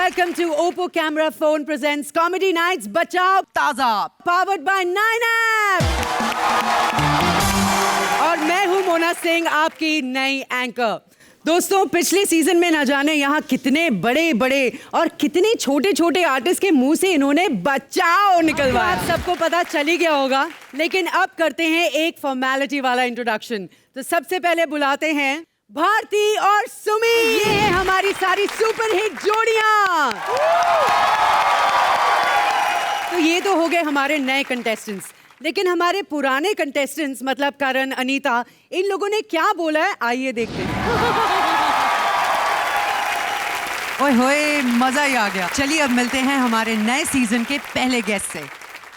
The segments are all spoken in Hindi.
welcome to Oppo Camera Phone presents Comedy Nights बचाओ ताजा, powered by 9app। और मैं हूं मोना सिंह, आपकी नई एंकर। दोस्तों, पिछले सीजन में ना जाने यहाँ कितने बड़े बड़े और कितने छोटे छोटे आर्टिस्ट के मुंह से इन्होंने बचाओ निकलवाया। आप सबको पता चल ही गया होगा, लेकिन अब करते हैं एक फॉर्मेलिटी वाला इंट्रोडक्शन। तो सबसे पहले बुलाते हैं भारती और सुमी। ये है हमारी सारी सुपरहिट जोड़ियां। तो ये तो हो गए हमारे नए कंटेस्टेंट्स, लेकिन हमारे पुराने कंटेस्टेंट्स मतलब करण, अनीता, इन लोगों ने क्या बोला है, आइए देखते हैं। ओए होए, मजा ही आ गया। चलिए अब मिलते हैं हमारे नए सीजन के पहले गेस्ट से।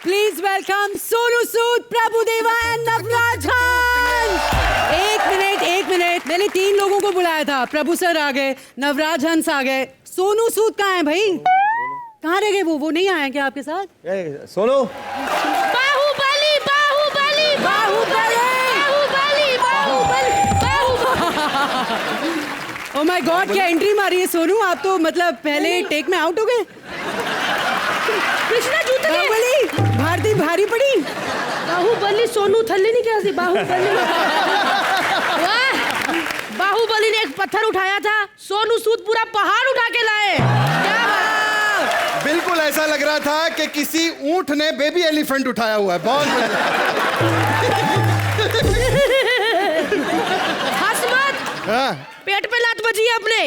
Please welcome Sonu Sood, Prabhudeva and Navraj हंस। एक मिनट, मैंने 3 लोगों को बुलाया था। प्रभु सर आ गए, नवराज हंस आ गए, सोनू सूद कहाँ है भाई? कहाँ रह गए वो नहीं आए क्या आपके साथ? Sonu, Baahubali Baahubali Baahubali Baahubali Baahubali Baahubali. Oh my god, क्या एंट्री मारी है सोनू। आप तो मतलब पहले टेक में आउट हो गए। कृष्णा जूते बाहुबली, भारती भारी पड़ी। बाहुबली सोनू थल्ले नहीं क्या सी बाहुबली। बाहुबली ने एक पत्थर उठाया था, सोनू सूद पूरा पहाड़ उठा के लाए। क्या बात? बिल्कुल ऐसा लग रहा था कि किसी ऊंट ने बेबी एलिफेंट उठाया हुआ है। बहुत हंस मत। हाँ। पेट पे लात बजी है अपने।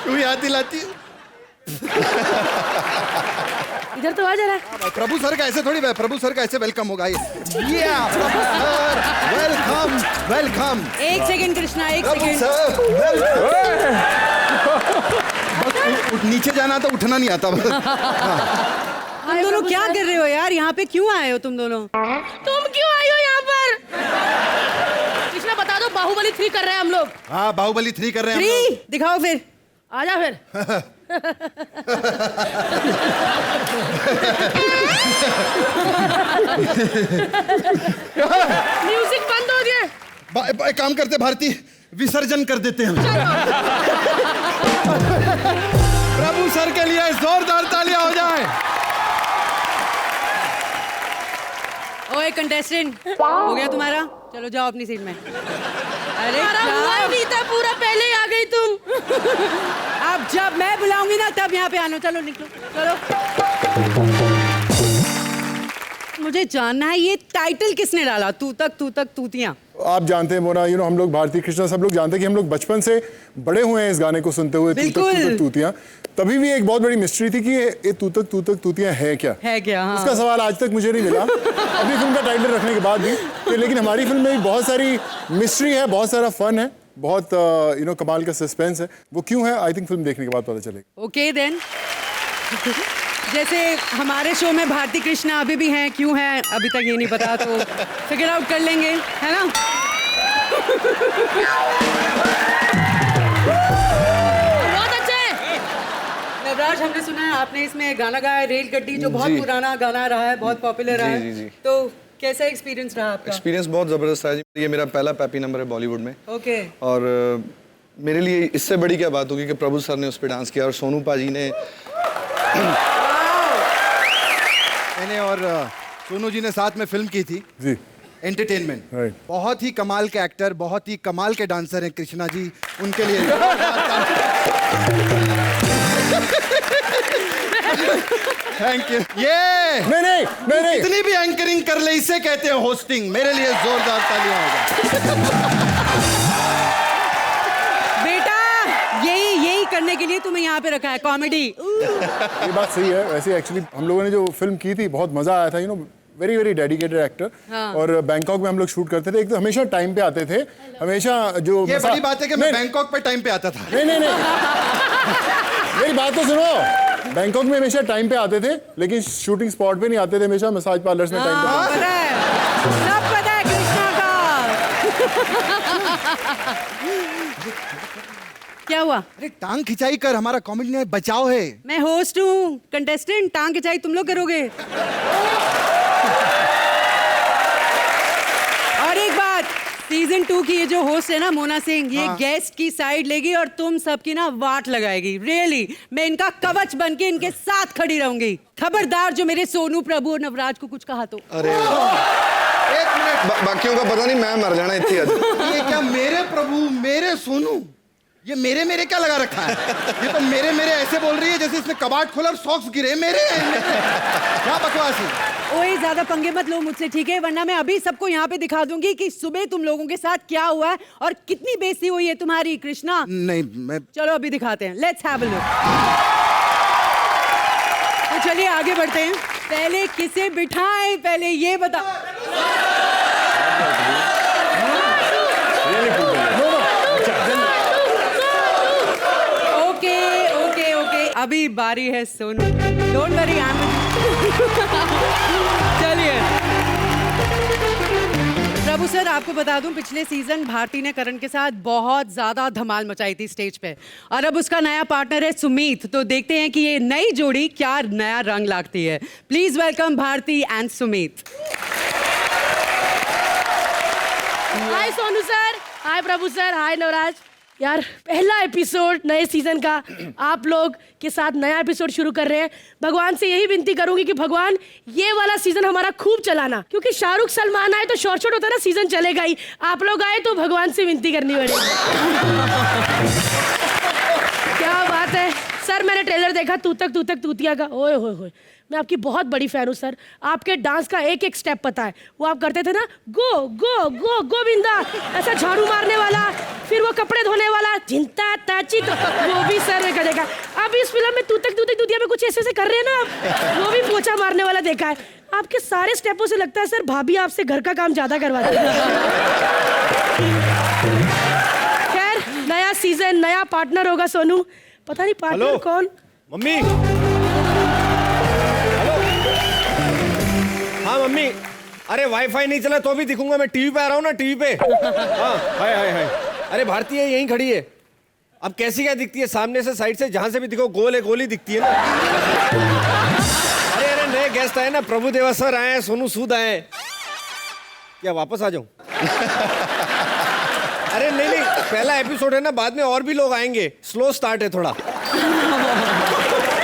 तू याद दिलाती। इधर तो आ जा रहा है। प्रभु सर का ऐसे थोड़ी, प्रभु सर का ऐसे वेलकम होगा। प्रभु सर वेलकम वेलकम। एक सेकंड कृष्णा, एक प्रभु सेकंड। सर नीचे जाना तो उठना नहीं आता। तुम दोनों क्या कर रहे हो यार? यहाँ पे क्यों आए हो तुम दोनों? तुम क्यों आई हो यहाँ पर? कृष्णा बता दो, बाहुबली 3 कर रहे हैं हम लोग। हाँ, बाहुबली 3 कर रहे हैं हम 3 लोग। दिखाओ फिर। आजा फिर। म्यूजिक बंद हो गया। एक काम करते भारती, विसर्जन कर देते हैं। प्रभु सर के लिए जोरदार तालियां हो जाए। ओए कंटेस्टेंट, हो गया तुम्हारा? चलो जाओ अपनी सीट में। अरे हुआ ही नहीं था पूरा, पहले ही आ गई तुम। अब जब मैं बुलाऊंगी ना तब यहाँ पे आना। चलो निकलो, चलो। मुझे जानना है ये टाइटल किसने डाला, तू तक तूतियां? आप जानते हैं मोना, हम लोग भारती, कृष्णा, सब लोग जानते हैं कि हम लोग बचपन से बड़े हुए हैं इस गाने को सुनते हुए। तू तक तूतियां। तभी भी एक बहुत बड़ी मिस्ट्री थी कि ये तू तक तूतियां है क्या? हाँ। उसका सवाल आज तक मुझे नहीं मिला अभी फिल्म का टाइटल रखने के बाद भी। लेकिन हमारी फिल्म में भी बहुत सारी मिस्ट्री है, बहुत सारा फन है, बहुत कमाल का सस्पेंस है। वो क्यों है, आई थिंक फिल्म देखने के बाद पता चलेगा। Okay then. जैसे हमारे शो में भारती कृष्णा अभी भी हैं, क्यों हैं अभी तक ये नहीं पता, तो फिगर आउट कर लेंगे, है ना? बहुत अच्छे। नवराज, हमने सुना है आपने इसमें गाना गाया रेल गड्डी, जो बहुत पुराना गाना रहा है, बहुत पॉपुलर रहा है। जी। तो कैसा एक्सपीरियंस रहा आपका? एक्सपीरियंस बहुत ज़बरदस्त है जी। ये मेरा पहला पैपी नंबर है बॉलीवुड में। ओके। और मेरे लिए इससे बड़ी क्या बात होगी कि प्रभु सर ने उस पर डांस किया और सोनू पाजी ने मैंने और सोनू जी ने साथ में फिल्म की थी जी, एंटरटेनमेंट। राइट। बहुत ही कमाल के एक्टर, बहुत ही कमाल के डांसर हैं कृष्णा जी, उनके लिए थैंक यू। ये नहीं इतनी भी एंकरिंग कर ले, इसे कहते हैं होस्टिंग। मेरे लिए जोरदार तालियां होगा। यही करने के लिए तुम्हें यहाँ पे रखा है, कॉमेडी। ये बात सही है। वैसे एक्चुअली हम लोगों ने जो फिल्म की थी बहुत मजा आया था। Very very dedicated actor. हाँ। और बैंकॉक में हम लोग शूट करते थे। एक तो हमेशा टाइम पे आते थे, हमेशा जो ये बड़ी बात है कि मैं बैंकॉक पे टाइम पे आता था। नहीं मेरी बात तो सुनो। बैंकॉक में हमेशा टाइम पे आते थे, लेकिन शूटिंग स्पॉट पे नहीं आते थे, हमेशा मसाज पार्लर्स में टाइम पे आते थे। सब पता है कृष्णा का। क्या हुआ? अरे टांग खिंचाई कर, हमारा कॉमेडी में बचाव है। मैं होस्ट हूँ, कंटेस्टेंट टांग खिंचाई तुम लोग करोगे। और एक बात, सीजन 2 की ये जो होस्ट है ना मोना सिंह, ये गेस्ट की साइड लेगी और तुम सबकी ना वाट लगाएगी। रियली मैं इनका कवच बन के इनके साथ खड़ी रहूंगी। खबरदार जो मेरे सोनू प्रभु और नवराज को कुछ कहा तो। अरे एक मिनट, बाकियों का पता नहीं, मैं मर जाना इतनी आज। ये क्या मेरे प्रभु मेरे सोनू, ये मेरे क्या लगा रखा है? ये तो मेरे ऐसे बोल रही है जैसे इसने कबाड़ खोला और सॉक्स गिरे मेरे। क्या बकवास है? ओए ज्यादा पंगे मत लो मुझसे, ठीक है? वरना मैं अभी सबको यहाँ पे दिखा दूंगी कि सुबह तुम लोगों के साथ क्या हुआ है और कितनी बेइज्जती हुई है तुम्हारी। कृष्णा नहीं मैं चलो अभी दिखाते हैं। Let's have a look. तो चलिए आगे बढ़ते हैं। पहले किसे बिठाएं, पहले ये बता। ओके अभी बारी है सोनू। डोंट वरी चलिए प्रभु सर, आपको बता दूं पिछले सीजन भारती ने करण के साथ बहुत ज्यादा धमाल मचाई थी स्टेज पे, और अब उसका नया पार्टनर है सुमीत। तो देखते हैं कि ये नई जोड़ी क्या नया रंग लाती है। Please welcome Bharti and Sumeet. Hi Sonu sir, hi Prabhu sir, hi Navraj. यार पहला एपिसोड नए सीजन का, आप लोग के साथ नया एपिसोड शुरू कर रहे हैं। भगवान से यही विनती करूंगी कि भगवान ये वाला सीजन हमारा खूब चलाना, क्योंकि शाहरुख सलमान आए तो शॉर्ट शॉर्ट होता है ना, सीजन चलेगा ही। आप लोग आए तो भगवान से विनती करनी पड़ेगी। क्या बात है सर, मैंने ट्रेलर देखा तू तक तूतिया का। ओए होए होए, मैं आपकी बहुत बड़ी फैन हूँ सर। आपके डांस का एक एक स्टेप पता है। वो आप करते थे ना, गो गो गो गोविंदा, ऐसा झाड़ू मारने वाला, फिर वो कपड़े धोने वाला, चिंता ताची, तो वो भी सर ने करेगा। अब इस फिल्म में तू तक तूतिया में कुछ ऐसे कर रहे हैं ना आप, वो भी पोछा मारने वाला देखा है। आपके सारे स्टेपों से लगता है सर भाभी आपसे घर का काम ज्यादा करवाती है। खैर नया सीजन, नया पार्टनर होगा सोनू। पता नहीं पार्टनर कौन। मम्मी, हाँ मम्मी, अरे वाईफाई नहीं चला तो भी दिखूंगा, मैं टीवी पे आ रहा हूँ ना, टीवी पे। हाँ हाय। अरे भारती है यहीं खड़ी है। अब कैसी क्या दिखती है? सामने से, साइड से, जहां से भी दिखो गोल है, गोली दिखती है ना। अरे नए गेस्ट आए ना, प्रभु देवा सर आए हैं, सोनू सूद आए हैं। क्या वापस आ जाऊं? अरे नहीं, पहला एपिसोड है ना, बाद में और भी लोग आएंगे, स्लो स्टार्ट है थोड़ा।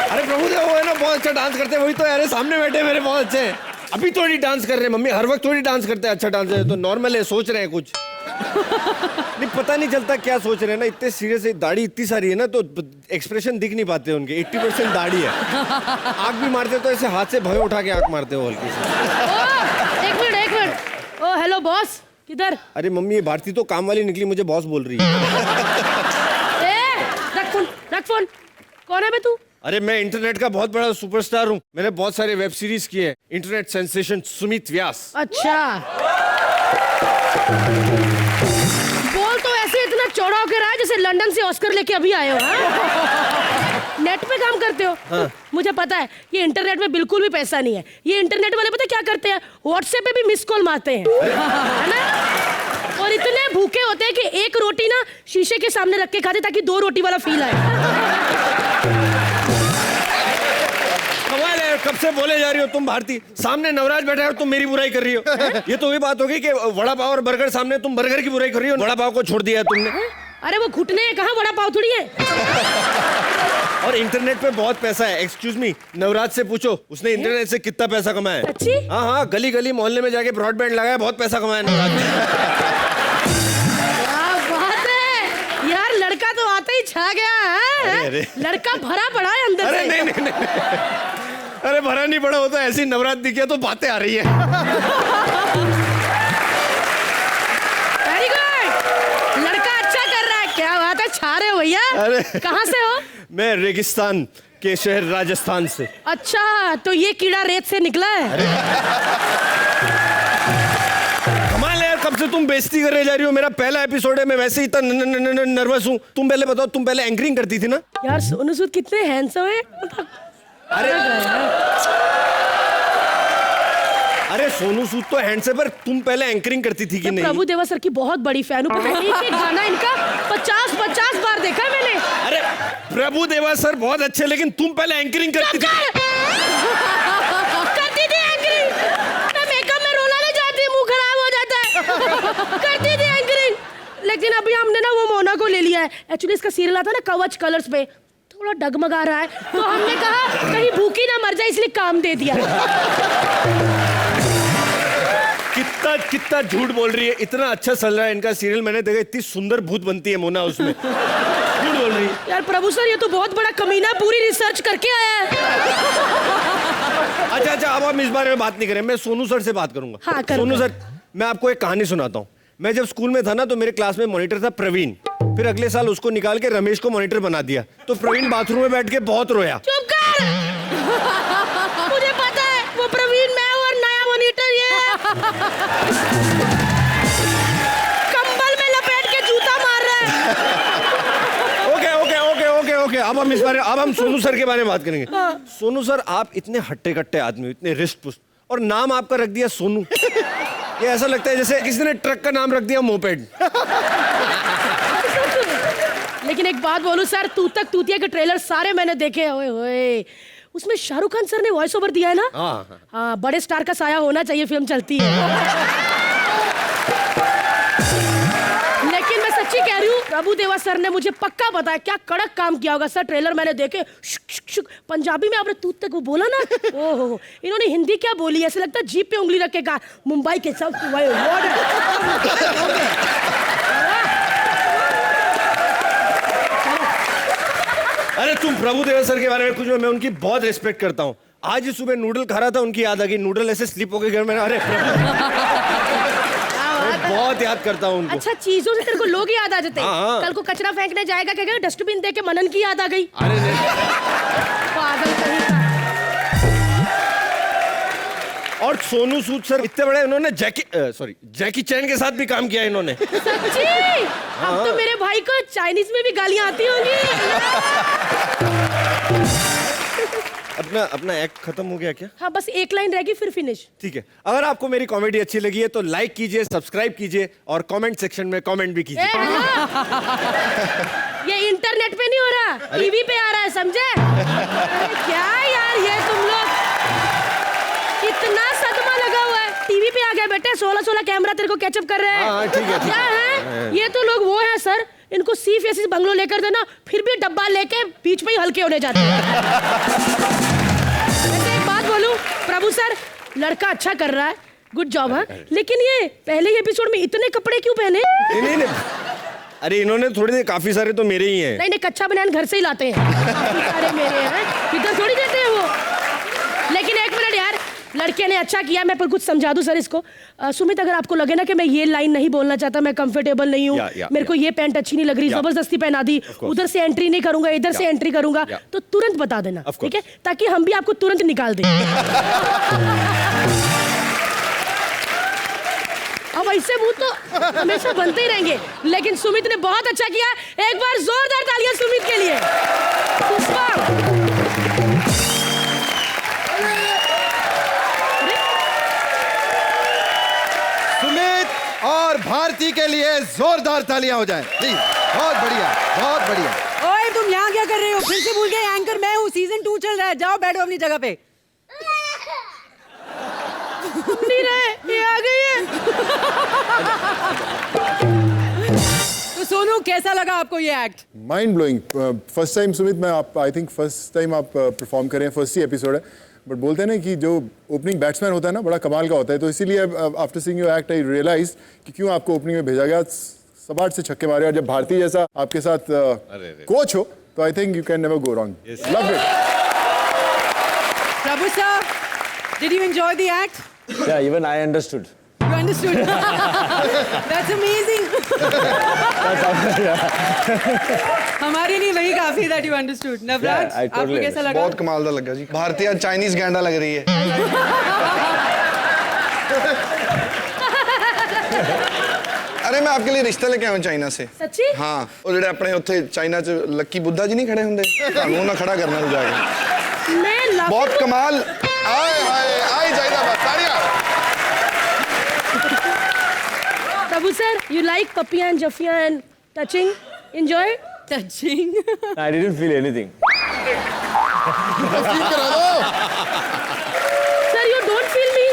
अरे प्रभु देवा वो है ना, बहुत अच्छा डांस करते हैं, वही तो यार सामने बैठे मेरे, बहुत अच्छे हैं। अभी थोड़ी डांस कर रहे हैं मम्मी, हर वक्त थोड़ी डांस करते हैं। अच्छा डांस है तो नॉर्मल है, सोच रहे हैं कुछ। नहीं पता नहीं चलता क्या सोच रहे हैं ना, इतने सीरियस है, दाढ़ी इतनी सारी है ना तो एक्सप्रेशन दिख नहीं पाते उनके। 80% दाढ़ी है। आंख भी मारते तो ऐसे हाथ से भय उठा के आंख मारते हो हल्की से। एक मिनट। ओ हेलो बॉस, किधर? अरे मम्मी ये भारती तो काम वाली निकली, मुझे बॉस बोल रही है। रख फोन। कौन है बे तू? अरे मैं इंटरनेट का बहुत बड़ा सुपरस्टार हूँ, मैंने बहुत सारे वेब सीरीज किए हैं। इंटरनेट सेंसेशन सुमित व्यास। अच्छा, बोल तो ऐसे इतना चौड़ा होकर रहा है जैसे लंदन से ऑस्कर लेके अभी आए हो। नेट पे काम करते हो? हाँ। मुझे पता है ये इंटरनेट में बिल्कुल भी पैसा नहीं है। ये इंटरनेट वाले पता क्या करते हैं, व्हाट्सएप पे भी मिस कॉल मारते हैं, है ना? और इतने भूखे होते हैं कि एक रोटी ना शीशे के सामने रख के खाते ताकि 2 रोटी वाला फील आए। कमाल है, कब से बोले जा रही हो तुम भारती, सामने नवराज बैठा है और तुम मेरी बुराई कर रही हो। ये तो वही बात होगी कि वड़ा पाव और बर्गर सामने, तुम बर्गर की बुराई कर रही हो, वड़ा पाव को छोड़ दिया है तुमने। अरे वो घुटने हैं, कहाँ वड़ा पाव थोड़ी है। और इंटरनेट पे बहुत पैसा है। एक्सक्यूज मी, नवराज से पूछो उसने इंटरनेट से कितना पैसा कमाया है। अच्छी? हाँ, गली गली मोहल्ले में जाके ब्रॉडबैंड लगाया, बहुत पैसा कमाया नवराज ने। क्या बात है यार, लड़का तो आते ही छा गया है। अरे। लड़का भरा पड़ा है अंदर अरे से। नहीं, अरे भरा नहीं पड़ा होता, ऐसी नवराज दिखी तो बातें आ रही है। वेरी गुड, लड़का अच्छा कर रहा है। क्या बात है, छा रहे हो भैया। अरे। कहाँ से हो? मैं रेगिस्तान के शहर राजस्थान से। अच्छा, तो ये कीड़ा रेत से निकला है। कमाल है यार, कब से तुम बेइज्जती करे जा रही हो। मेरा पहला एपिसोड है, मैं वैसे ही इतना नर्वस हूँ। तुम पहले बताओ, तुम पहले एंकरिंग करती थी ना? यार सोनू सूद कितने हैंडसम है। अरे सोनू सूद तो हैंडसम, पर तुम पहले एंकरिंग करती थी कि नहीं? प्रभु देवा सर की बहुत बड़ी फैन हूँ। एक गाना इनका 50 बार देखा है मैंने। अरे प्रभु देवा सर बहुत अच्छे, लेकिन तुम पहले एंकरिंग करती थी। करती थी एंकरिंग। मैं मेकअप में रोना नहीं जाती, मुंह खराब हो जाता है। करती थी एंकरिंग। लेकिन अभी हमने ना वो मोना को ले लिया है। एक्चुअली इसका सीरियल आता है ना कवच कलर्स पे, थोड़ा डगमगा रहा है, तो हमने कहा कहीं भूखी ना मर जाए, इसलिए काम दे दिया। कितना कितना झूठ बोल रही है। इतना अच्छा चल रहा है इनका सीरियल, मैंने देखा इतनी सुंदर भूत बनती है मोना उसमें। झूठ बोल रही है यार प्रभु सर, ये तो बहुत बड़ा कमीना, पूरी रिसर्च करके आया है। अच्छा, अब हम इस बारे में बात नहीं करें, मैं सोनू सर से बात करूंगा। हाँ, करो। सोनू सर, मैं आपको एक कहानी सुनाता हूँ। मैं जब स्कूल में था ना, तो मेरे क्लास में मॉनिटर था प्रवीण। फिर अगले साल उसको निकाल के रमेश को मॉनिटर बना दिया, तो प्रवीण बाथरूम में बैठ के बहुत रोया। चुप कर। मुझे पता है वो प्रवीण मैं हूं और नया मॉनिटर ये। कंबल में लपेट के जूता मार रहा है। ओके, अब हम सोनू सर के बारे में बात करेंगे। सोनू सर, आप इतने हट्टे कट्टे आदमी, इतने रिस्ट पुस्ट, और नाम आपका रख दिया सोनू। ये ऐसा लगता है जैसे किसी ने ट्रक का नाम रख दिया मोपेड। लेकिन एक बात बोलूं सर, तू तक तूतिया के ट्रेलर सारे मैंने देखे। ओए होए, उसमें शाहरुख खान सर ने वॉइस ओवर दिया है ना। हाँ, बड़े स्टार का साया होना चाहिए, फिल्म चलती है। लेकिन मैं सच्ची कह रही हूँ, प्रभु देवा सर ने मुझे पक्का बताया क्या कड़क काम किया होगा सर। ट्रेलर मैंने देखे, शुक, शुक, शुक, पंजाबी में आपने तूत तक वो बोला ना, ओहो, इन्होंने हिंदी क्या बोली, ऐसे लगता है जीप पे उंगली रख के कहा मुंबई के सब। अरे तुम प्रभुदेवा सर के बारे में कुछ, मैं उनकी बहुत रिस्पेक्ट करता हूँ। आज ही सुबह नूडल खा रहा था, उनकी याद आ गई। नूडल ऐसे स्लिप हो गए घर में। अरे मैं बहुत याद करता हूँ उनको। अच्छा, चीजों से तेरे को लोग याद आ जाते हैं। हाँ। कल को कचरा फेंकने जाएगा, क्या डस्टबिन दे के मनन की याद आ गई। अरे नहीं, पागल कहीं का। और सोनू सूद सर इतने बड़े, उन्होंने जैकी चैन के साथ भी काम किया इन्होंने। सच्ची? अब तो मेरे भाई को चाइनीज में भी गालियां आती होंगी। अपना एक्ट खत्म हो गया क्या? हाँ, बस एक लाइन रहेगी फिर फिनिश। ठीक है, अगर आपको मेरी कॉमेडी अच्छी लगी है तो लाइक कीजिए, सब्सक्राइब कीजिए और कमेंट सेक्शन में कमेंट भी कीजिए। ये इंटरनेट पे नहीं हो रहा, टीवी पे आ रहा है, समझे? अरे क्या यार, ये तुम लोग इतना सदमा लगा हुआ है। टीवी पे आ गया बेटे, 16 कैमरा तेरे को कैचअप कर रहे हैं। हाँ, ठीक है, ठीक क्या है? ये तो लोग वो है सर, इनको सी फेसिस बंगलो लेकर देना, फिर भी डब्बा लेके बीच में ही हल्के होने जाते हैं। एक बात बोलूं प्रभु सर, लड़का अच्छा कर रहा है, गुड जॉब है, लेकिन ये पहले ही एपिसोड में इतने कपड़े क्यों पहने? नहीं, अरे इन्होंने थोड़े, काफी सारे तो मेरे ही हैं। नहीं, कच्चा बनियान घर से ही लाते हैं। काफी सारे मेरे हैं, इधर थोड़ी देते हैं वो। लेकिन एक मिनट यार, लड़के ने अच्छा किया। मैं पर कुछ समझा दूं सर इसको। सुमित, अगर आपको लगे ना कि मैं ये लाइन नहीं बोलना चाहता, मैं कंफर्टेबल नहीं हूँ, मेरे को ये पैंट अच्छी नहीं लग रही, जबरदस्ती पहना दी, उधर से एंट्री नहीं करूंगा, इधर से एंट्री करूंगा, तो तुरंत बता देना, ठीक है? ताकि हम भी आपको तुरंत निकाल दें। अब ऐसे मुंह तो हमेशा बनते ही रहेंगे। लेकिन सुमित ने बहुत अच्छा किया, एक बार जोरदार तालियां सुमित के लिए। पुष्पा, और भारती के लिए जोरदार तालियां हो जाएं प्लीज। बहुत बढ़िया, बहुत बढ़िया। ओए, तुम यहाँ क्या कर रहे हो? फिर से भूल गए एंकर मैं हूँ, सीजन 2 चल रहा है, जाओ बैठो अपनी जगह पे। नहीं रहे, ये आ गई है। तो सोनू, कैसा लगा आपको ये act? Mind blowing. First time Sumit, मैं आप आई थिंक फर्स्ट टाइम आप परफॉर्म कर रहे हैं, फर्स्ट ही एपिसोड है, बट बोलते हैं ना कि जो ओपनिंग बैट्समैन होता है ना, बड़ा कमाल का होता है। तो इसीलिए after seeing your act I realise कि क्यों आपको ओपनिंग में भेजा गया। सपाट से छक्के मारे, और जब भारती जैसा आपके साथ कोच हो तो I think you can never go wrong. Love it. Prabhu sir, did you enjoy the act? Yeah, even I understood. You understood? That's amazing. हमारे लिए वही काफी that you understood. Navraj, Yeah, I totally आपको कैसा लगा? बहुत कमाल का लगा जी। भारतीय चाइनीज गैंडा लग रही है। अरे मैं आपके लिए रिश्ता लेके आया हूं चाइना से। सच्ची? हाँ, ਉਹ ਜਿਹੜੇ ਆਪਣੇ ਉੱਥੇ ਚਾਈਨਾ 'ਚ ਲੱਕੀ ਬੁੱਧਾ ਜੀ ਨਹੀਂ ਖੜੇ ਹੁੰਦੇ, ਤੁਹਾਨੂੰ ਉਹਨਾਂ ਖੜਾ ਕਰਨਾ ਨੂੰ ਜਾ ਕੇ। मैं बहुत कमाल। आए हाय, आई जाइदा बस ताड़ियां। प्रभु sir, you like Papiya and Jafia and touching? Enjoy? Touching. I didn't feel anything. Sir, you don't feel me?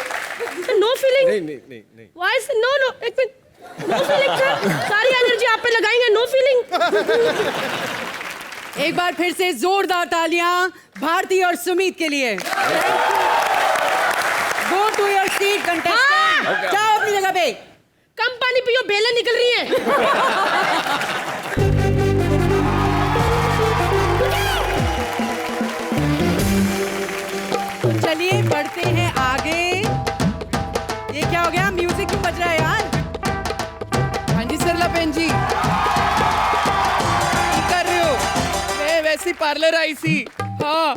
Sir, no feeling? नहीं। Why is no? एक मिनट। नो फीलिंग सर, सारी एनर्जी आप पे लगाएंगे, नो फीलिंग। एक बार फिर से जोरदार तालियां भारती और सुमित के लिए। Go to your seat contestant, जाओ अपनी जगह पे। कम पानी पियो, बेलें निकल रही हैं। चलिए बढ़ते हैं आगे। ये क्या हो गया, म्यूजिक क्यों बज रहा है यार? हाँ जी सरला बहन जी, की कर रहे हो? मैं वैसे पार्लर आई सी। हाँ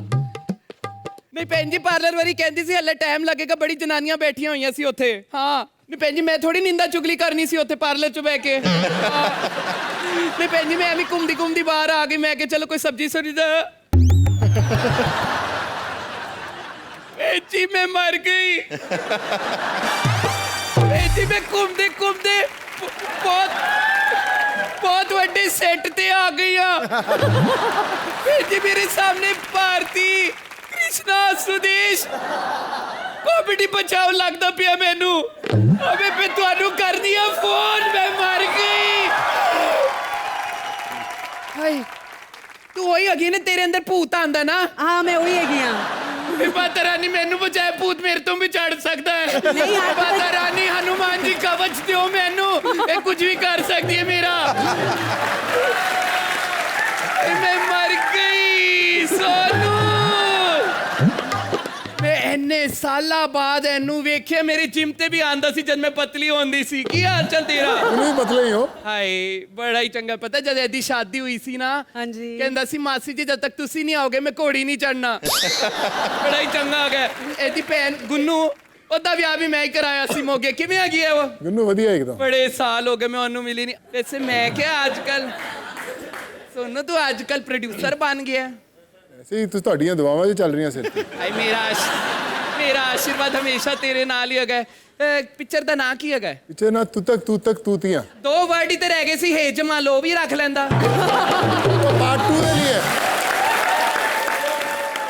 नहीं भैन जी, पार्लर वाली कहती सी हले टाइम लगेगा, बड़ी जनानियां बैठियां हुई सी उत्थे। हाँ नहीं भैन जी, मैं थोड़ी निंदा चुगली करनी सी उत्थे पार्लर च बह के। हाँ। नहीं भैन जी, मैं भी घूमदी घूमदी बाहर आ गई, मैं चलो कोई सब्जी सुब्जी भैन जी मैं मर गई। भैन जी मैं घूमते घूमते बहुत बड़े सेट ते आ गई हाँ। भैन जी मेरे सामने भारती, कृष्णा, सुदेश कॉमेडी बचाओ लगता पिया मैनू। अबे मैं तुहानू कर दिया फोन, मैं मर गई। हाय तू वही अगी ने, तेरे अंदर भूत आंदा ना? हाँ मैं वही है गया। माता रानी मैनू बचाए, भूत मेरे तो भी चढ़ सकता है। नहीं, आप माता रानी हनुमान जी कवच दो मैनू, ये कुछ भी कर सकती है मेरा। मैं मर गई सोनू। मैं इन्ने साला बाद एनू वेख्या, मेरी जिम ते भी आंदा सी जब मैं पतली होंदी सी। की हाल चाल तेरा? तुम भी पतले ही हो। हाय बड़ा ही चंगा। पता जब एदी शादी हुई सी ना, हाँ जी। कहंदा सी मासी जी जब तक तुसी नहीं आओगे मैं घोड़ी नहीं चढ़ना। बड़ा ही चंगा हो गया। एदी भैन गुन्नू, ओदा ब्याह भी मैं ही कराया सी मोगे। किवें आ गया वो? गुन्नू वधिया एकदम। बड़े साल हो गए मैं ओनू मिली नहीं। वैसे मैं क्या आजकल सोनू तू आजकल प्रोड्यूसर बन गया। ऐसे ही ਤੁਹਾਡੀਆਂ ਦੁਆਵਾਂ जो चल रही सिर पे। हाय मेरा आशीर्वाद हमेशा तेरे नाल ही है। पिक्चर दा नाम की है? पिक्चर ना तू तक तूतियां। दो वर्ड ही ते रह गए सी, हेज मालो भी रख लेंदा। पार्ट 2 के लिए।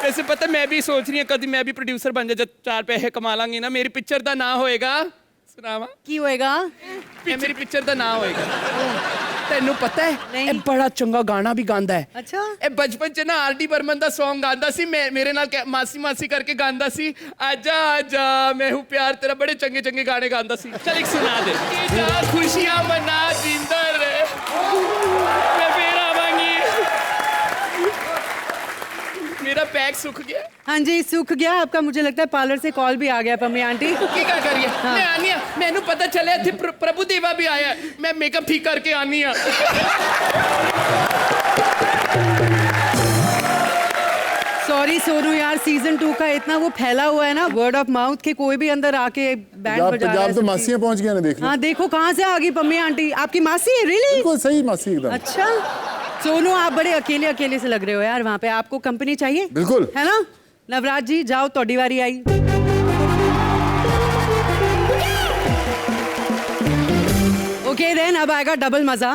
वैसे पता मैं भी सोच रही हूँ कभी मैं भी प्रोड्यूसर बन जा, जब 4 पैसे कमा लांगी ना, मेरी पिक्चर दा नाम होएगा सुनावा की होएगा? मेरी पिक्चर दा नाम होएगा तेनू पता है नहीं। ए बड़ा चंगा गाना भी गांदा है। अच्छा। ए बचपन च ना आर.डी. बर्मन दा सॉन्ग गांदा सी, मेरे नाल मासी मासी करके गांदा सी। आजा आजा मैं हूँ प्यार तेरा, बड़े चंगे चंगे गाने गांदा सी। चल एक सुना दे। जा खुशियां मना जिंदा रहे, मैं फिर आवांगी। मेरा पैक सूख गया। हाँ जी सूख गया आपका। मुझे लगता है पार्लर से कॉल भी आ गया पम्मी आंटी। की क्या करिए? मैं आनी आ, मैनू पता चले थे प्रभु देवा भी आया है, मैं मेकअप ठीक करके आनी आ। सॉरी सोनू यार, सीजन 2 का इतना वो फैला हुआ है ना, वर्ड ऑफ माउथ के कोई भी अंदर आके बैंड बजा रहा है। पंजाब तो मासियां पहुंच गया ना, देख लो। हाँ देखो कहाँ से आ गई पम्मी आंटी। आपकी मासी है? रियली? बिल्कुल सही मासी एकदम। अच्छा सोनू आप बड़े अकेले अकेले से लग रहे हो यार वहाँ पे। आपको कंपनी चाहिए? बिल्कुल। है ना? नवराज जी जाओ, तोड़ी बारी आई। ओके देन अब आएगा डबल मजा।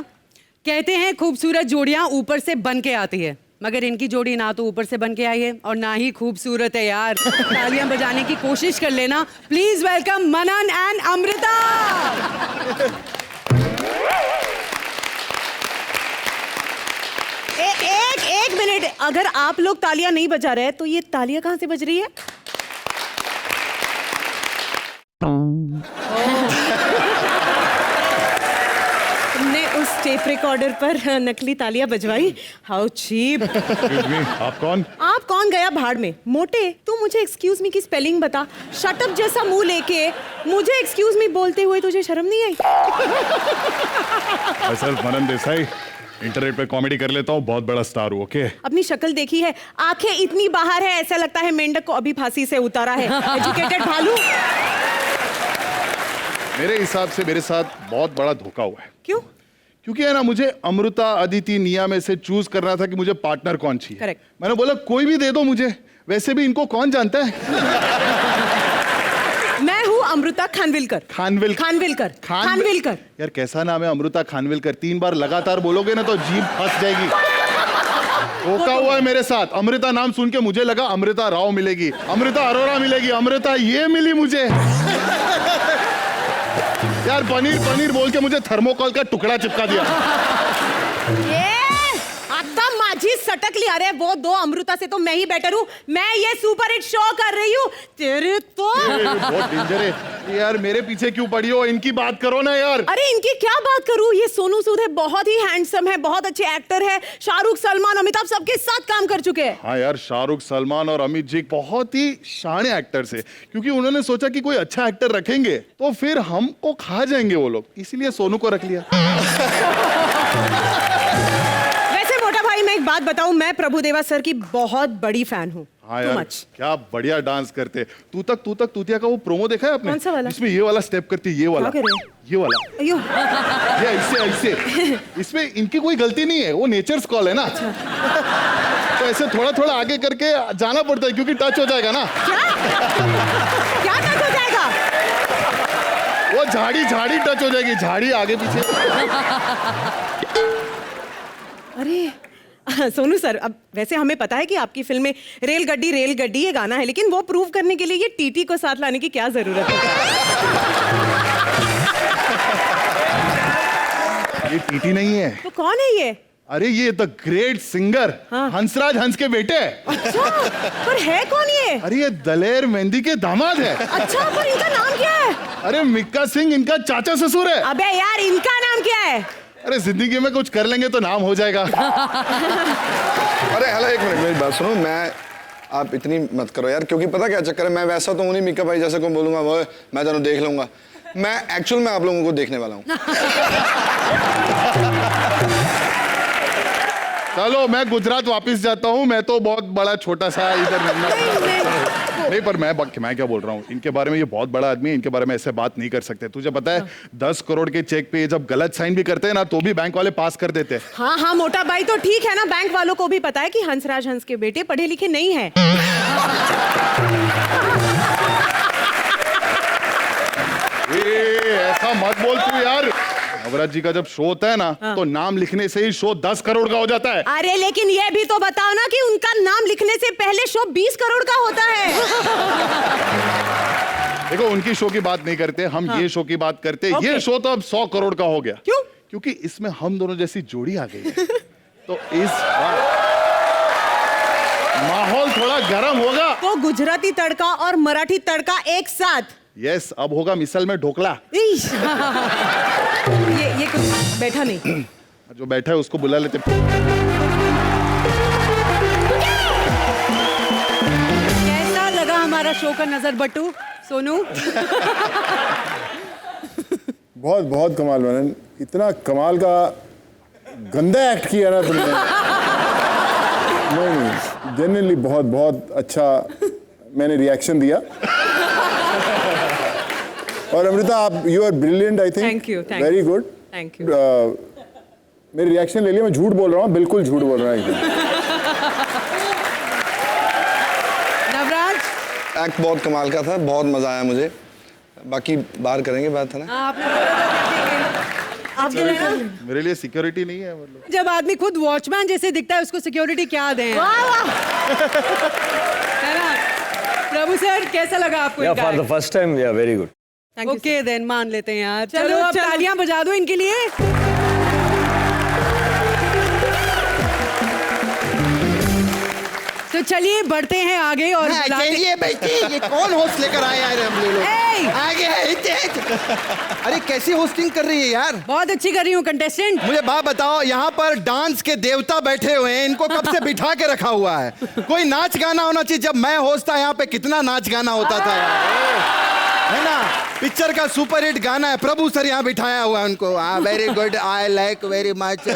कहते हैं खूबसूरत जोड़ियां ऊपर से बन के आती है, मगर इनकी जोड़ी ना तो ऊपर से बन के आई है और ना ही खूबसूरत है यार। तालियां बजाने की कोशिश कर लेना। Please welcome Manan and Amrita. एक मिनट, अगर आप लोग तालियां नहीं बजा रहे तो ये तालियां कहां से बज रही है? तुमने उस टेप रिकॉर्डर पर नकली तालियां बजवाई। How cheap. आप कौन? आप कौन गया भाड़ में? मोटे, तू मुझे एक्सक्यूज मी की स्पेलिंग बता। शटअप जैसा मुंह लेके मुझे एक्सक्यूज मी बोलते हुए तुझे शर्म नहीं आई? असल मनन देसाई, इंटरनेट पे कॉमेडी कर लेता हूँ, बहुत बड़ा स्टार हूँ। ओके अपनी शक्ल देखी है, आंखें इतनी बाहर है ऐसा लगता है मेंढक को अभी फांसी से उतारा है। एजुकेटेड भालू। मेरे हिसाब से मेरे साथ बहुत बड़ा धोखा हुआ है। क्यों? क्योंकि है ना, मुझे अमृता, अदिति, निया में से चूज करना था कि मुझे पार्टनर कौन चाहिए। Correct. मैंने बोला कोई भी दे दो मुझे, वैसे भी इनको कौन जानता है। मैं हूँ अमृता खानविलकर। खानविलकर। यार कैसा नाम है अमृता खानविलकर, 3 बार लगातार बोलोगे ना तो जीभ फंस जाएगी। धोखा हुआ है मेरे साथ। अमृता नाम सुन के मुझे लगा अमृता राव मिलेगी, अमृता अरोड़ा मिलेगी, अमृता ये मिली मुझे। यार पनीर पनीर बोल के मुझे थर्मोकॉल का टुकड़ा चिपका दिया। ये आता माझी सटकली। अरे वो दो अमृता से तो मैं ही बेटर हूँ। मैं ये सुपर हिट शो कर रही हूँ, तेरे तो बहुत डेंजर है यार। मेरे पीछे क्यों पड़ी हो? इनकी बात करो ना यार। अरे इनकी क्या बात करूँ? ये सोनू सूद है, बहुत ही हैंडसम है, बहुत अच्छे एक्टर है। शाहरुख, सलमान, अमिताभ सबके साथ काम कर चुके हैं। हाँ यार, शाहरुख, सलमान और अमित जी बहुत ही शाने एक्टर्स है, क्योंकि उन्होंने सोचा कि कोई अच्छा एक्टर रखेंगे तो फिर हमको खा जाएंगे वो लोग, इसीलिए सोनू को रख लिया। वैसे मोटा भाई मैं एक बात बताऊं, मैं प्रभुदेवा सर की बहुत बड़ी फैन हूँ। हाँ Too यार, much. क्या बढ़िया डांस करते। तू तक तूतिया का वो प्रोमो देखा है आपने? कौन सा वाला? इसमें ये वाला स्टेप करती है, ये वाला, क्या कर रहे हैं? ये वाला, अयो ये ऐसे ऐसे। इसमें इनकी कोई गलती नहीं है, वो नेचर्स कॉल है ना। तो ऐसे थोड़ा थोड़ा आगे करके जाना पड़ता है, क्योंकि टच हो जाएगा ना। क्या टच हो जाएगा? वो झाड़ी झाड़ी टच हो जाएगी, झाड़ी आगे पीछे। अरे सोनू सर, अब वैसे हमें पता है कि आपकी फिल्म में रेलगड्डी रेलगड्डी ये गाना है, लेकिन वो प्रूव करने के लिए ये टीटी को साथ लाने की क्या जरूरत है? ये टीटी नहीं है। तो कौन है ये? अरे ये the great singer Hansraj Hans के बेटे। अच्छा, पर है कौन ये? अरे ये दलेर मेहंदी के दामाद है। अच्छा, पर इनका नाम क्या है? अरे मिक्का सिंह इनका चाचा ससुर है। अबे यार, इनका नाम क्या है? अरे जिंदगी में कुछ कर लेंगे तो नाम हो जाएगा। अरे हेलो, एक मिनट मेरी बात सुनो। आप इतनी मत करो यार, क्योंकि पता क्या चक्कर है, मैं वैसा तो हूँ नहीं मिक्का भाई जैसे को बोलूंगा वो मैं तेनों देख लूंगा। मैं एक्चुअल में आप लोगों को देखने वाला हूँ। चलो मैं गुजरात वापस जाता हूँ, मैं तो बहुत बड़ा छोटा सा इधर नहीं, पर मैं क्या बोल रहा हूँ, इनके बारे में ये बहुत बड़ा आदमी है, इनके बारे में ऐसे बात नहीं कर सकते। तुझे पता है 10 करोड़ के चेक पे जब गलत साइन भी करते हैं ना, तो भी बैंक वाले पास कर देते हैं। हाँ हाँ मोटा भाई, तो ठीक है ना, बैंक वालों को भी पता है कि हंसराज हंस के बेटे पढ़े लिखे नहीं है। ऐसा मत बोल तू यार। नवराज जी का जब शो होता है ना, तो नाम लिखने से ही शो 10 करोड़ का हो जाता है। अरे लेकिन ये भी तो बताओ ना कि उनका नाम लिखने से पहले शो 20 करोड़ का होता है। देखो, उनकी शो की बात नहीं करते हम, ये शो की बात करते। ये शो तो अब 100 करोड़ का हो गया। क्यों? क्योंकि इसमें हम दोनों जैसी जोड़ी आ गई है। तो इस माहौल थोड़ा गर्म होगा। तो गुजराती तड़का और मराठी तड़का एक साथ। यस, अब होगा मिसल में ढोकला। ये कुछ बैठा नहीं। जो बैठा है उसको बुला लेते। कैसा लगा हमारा शो का नजर बट्टू सोनू? बहुत बहुत कमाल बनन, इतना कमाल का गंदा एक्ट किया ना तुमने। नहीं, जेन्युइनली बहुत बहुत अच्छा मैंने रिएक्शन दिया। और अमृता, आप you are brilliant, I think. Thank you, thank very good. Thank you. मेरी रिएक्शन ले लिया, मैं झूठ बोल रहा हूँ, बिल्कुल झूठ बोल रहा हूँ एकदम। नवराज, एक्ट बहुत कमाल का था, बहुत मजा आया मुझे। बाकी बाहर करेंगे बात, है ना? आप मेरे लिए सिक्योरिटी नहीं है मतलब। जब आदमी खुद वॉचमैन जैसे दिखता है, उसको सिक्योरिटी क्या दें? है ना? प्रभु सर, कैसा लगा आपको? Yeah, for the first time, yeah, very good. Okay then, मान लेते हैं यार। चलो, चलो अब चलो। तालियां बजा दो इनके लिए। तो चलिए बढ़ते हैं आगे और बुलाते- चलिए बैठिए, ये कौन होस्ट लेकर आए यार हम लोग? Hey! आगे अरे कैसी होस्टिंग कर रही है यार? बहुत अच्छी कर रही हूँ कंटेस्टेंट। मुझे बात बताओ, यहाँ पर डांस के देवता बैठे हुए हैं, इनको कब से बिठा के रखा हुआ है? कोई नाच गाना होना चाहिए। जब मैं होस्ट था यहाँ पे कितना नाच गाना होता था यार, है ना? पिक्चर का सुपर हिट गाना है, प्रभु सर यहाँ बिठाया हुआ है उनको। Very good, I like very much. क्या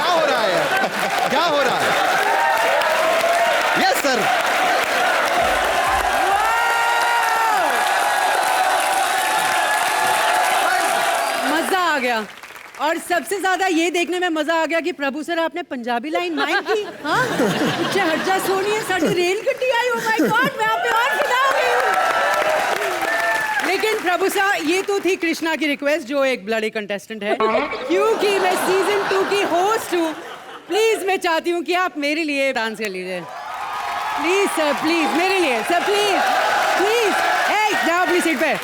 हो रहा है, क्या हो रहा है? Yes sir. मजा आ गया, और सबसे ज्यादा ये देखने में मजा आ गया कि प्रभु सर आपने पंजाबी लाइन माइंड की। हाँ, पीछे हट जा सोनिए, साड़ी रेल गड्डी आई। ओ माय गॉड, मैं आप पे और फिदा हो गई हूँ। लेकिन प्रभु सर, ये तो थी कृष्णा की रिक्वेस्ट, जो एक ब्लडी कंटेस्टेंट है। क्योंकि मैं सीजन 2 की होस्ट हूँ, प्लीज मैं चाहती हूँ कि आप मेरे लिए डांस कर लीजिए। प्लीज सर, प्लीज मेरे लिए सर, प्लीज प्लीज। ए, जाओ अपनी सीट पे।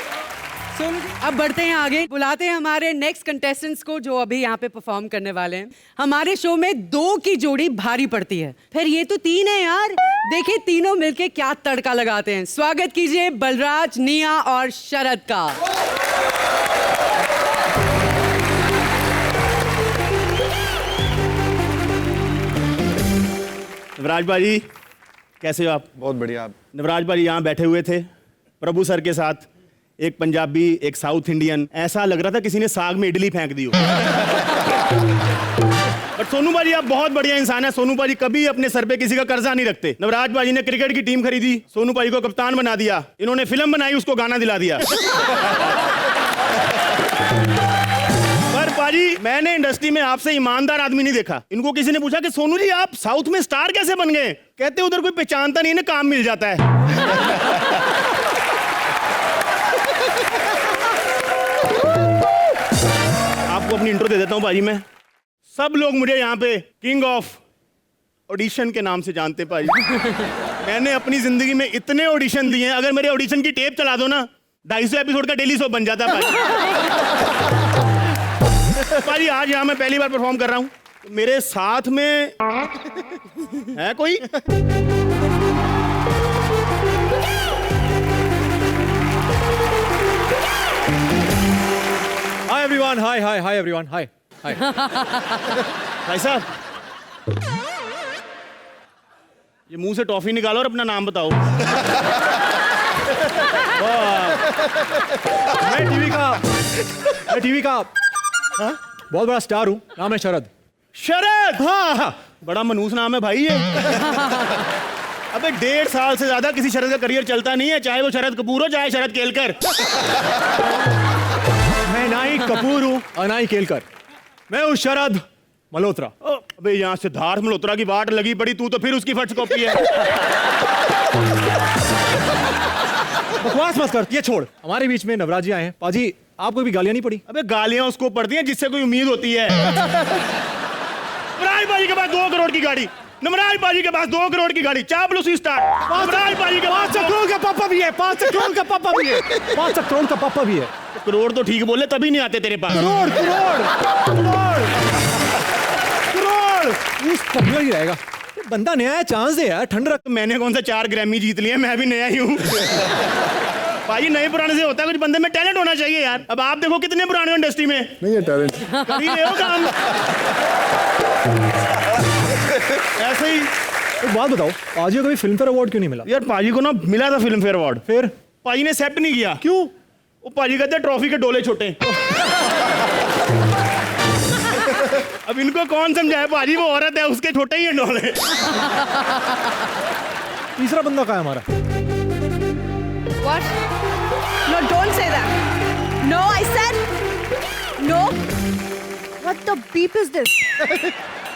अब बढ़ते हैं आगे, बुलाते हैं हमारे नेक्स्ट कंटेस्टेंट्स को जो अभी यहाँ पे परफॉर्म करने वाले हैं। हमारे शो में 2 की जोड़ी भारी पड़ती है, फिर ये तो 3 है यार। देखिए तीनों मिलके क्या तड़का लगाते हैं। स्वागत कीजिए बलराज, निया और शरद का। नवराज भाजी कैसे हो आप? बहुत बढ़िया। आप नवराज भाजी यहाँ बैठे हुए थे प्रभु सर के साथ, एक पंजाबी एक साउथ इंडियन, ऐसा लग रहा था किसी ने साग में इडली फेंक दी हो। बट सोनू भाजी आप बहुत बढ़िया इंसान है। सोनू भाजी कभी अपने सर पे किसी का कर्जा नहीं रखते। नवराज भाजी ने क्रिकेट की टीम खरीदी, सोनू भाजी को कप्तान बना दिया, इन्होंने फिल्म बनाई, उसको गाना दिला दिया। पर भाजी मैंने इंडस्ट्री में आपसे ईमानदार आदमी नहीं देखा। इनको किसी ने पूछा कि सोनू जी आप साउथ में स्टार कैसे बन गए? कहते उधर कोई पहचानता नहीं ना, काम मिल जाता है। आपको अपनी इंट्रो दे देता हूं भाजी मैं। सब लोग मुझे यहाँ पे किंग ऑफ ऑडिशन के नाम से जानते भाजी। मैंने अपनी जिंदगी में इतने ऑडिशन दिए हैं, अगर मेरे ऑडिशन की टेप चला दो ना 250 एपिसोड का डेली शो बन जाता है भाजी। आज यहाँ मैं पहली बार परफॉर्म कर रहा हूँ, तो मेरे साथ में है कोई? हाय एवरीवन, हाय एवरीवन, हाय भाई साहब ये मुंह से टॉफी निकालो और अपना नाम बताओ। मैं टीवी का बहुत बड़ा स्टार हूँ, नाम है शरद। शरद? हाँ, बड़ा मनूस नाम है भाई ये। अबे 1.5 साल से ज्यादा किसी शरद का करियर चलता नहीं है, चाहे वो शरद कपूर हो चाहे शरद केलकर। मैं ना ही कपूर हूँ और ना ही केलकर, मैं हूँ शरद मल्होत्रा। अबे यहाँ सिद्धार्थ मल्होत्रा की वाट लगी पड़ी, तू तो फिर उसकी फर्स्ट कॉपी है। बकवास मत कर, ये छोड़। हमारे बीच में नवराज जी आए हैं। पाजी आपको भी गालियां नहीं पड़ी? अबे गालियां उसको पड़ती हैं जिससे कोई उम्मीद होती है। नवराज बाजी के पास 2 करोड़ की गाड़ी, नवराज बाजी के पास 2 करोड़ की गाड़ी, चापलूसी स्टार्ट। नवराज बाजी के पास 5 करोड़ का पापा भी है, 5 करोड़ का पापा भी है, 5 करोड़ का पापा भी है। करोड़ तो ठीक बोले, तभी नहीं आते तेरे पास। करोड़ पॉपुलर ही रहेगा। बंदा नया है, चांस दे यार, ठंड रख। मैंने कौन सा 4 ग्रैमी जीत लिए, मैं भी नया ही हूँ। भाई नए पुराने से होता है, कुछ बंदे में टैलेंट होना चाहिए यार। अब आप देखो कितने पुराने हो इंडस्ट्री में। नहीं है टैलेंट। कर ही रहे हो काम। ऐसे ही एक बात बताओ, पाजी को कभी फिल्म फेयर अवार्ड क्यों नहीं मिला? यार पाजी को ना मिला था फिल्म फेयर अवार्ड, फिर पाजी ने एक्सेप्ट नहीं किया। क्यों? वो पाजी कहते हैं ट्रॉफी के डोले छोटे। अब इनको कौन समझाए, पाजी वो औरत है, उसके छोटे ही हैं डोले। तीसरा बंदा कहाँ है हमारा? What? No, don't say that. No, I said no. What the beep is this?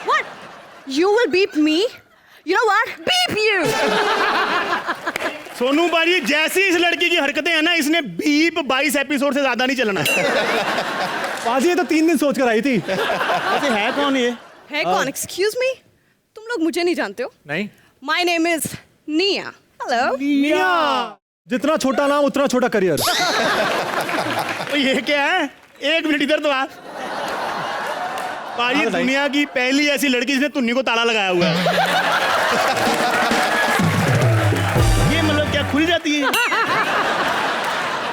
What? You will beep me? You know what? Beep you. Sonu बाजी जैसी इस लड़की की हरकतें हैं ना, इसने बीप 22 एपिसोड से ज्यादा नहीं चलना। पाजी ये तो 3 दिन सोच कर आई थी। ऐसे है कौन ये? है कौन? Excuse me? तुम लोग मुझे नहीं जानते हो? नहीं। My name is Nia. Hello. निया। जितना छोटा नाम उतना छोटा करियर। तो ये क्या है? 1 मिनट इधर तो आ। पाजी दुनिया की पहली ऐसी लड़की जिसने तुन्नी को ताला लगाया हुआ है। ये मतलब क्या खुल जाती है?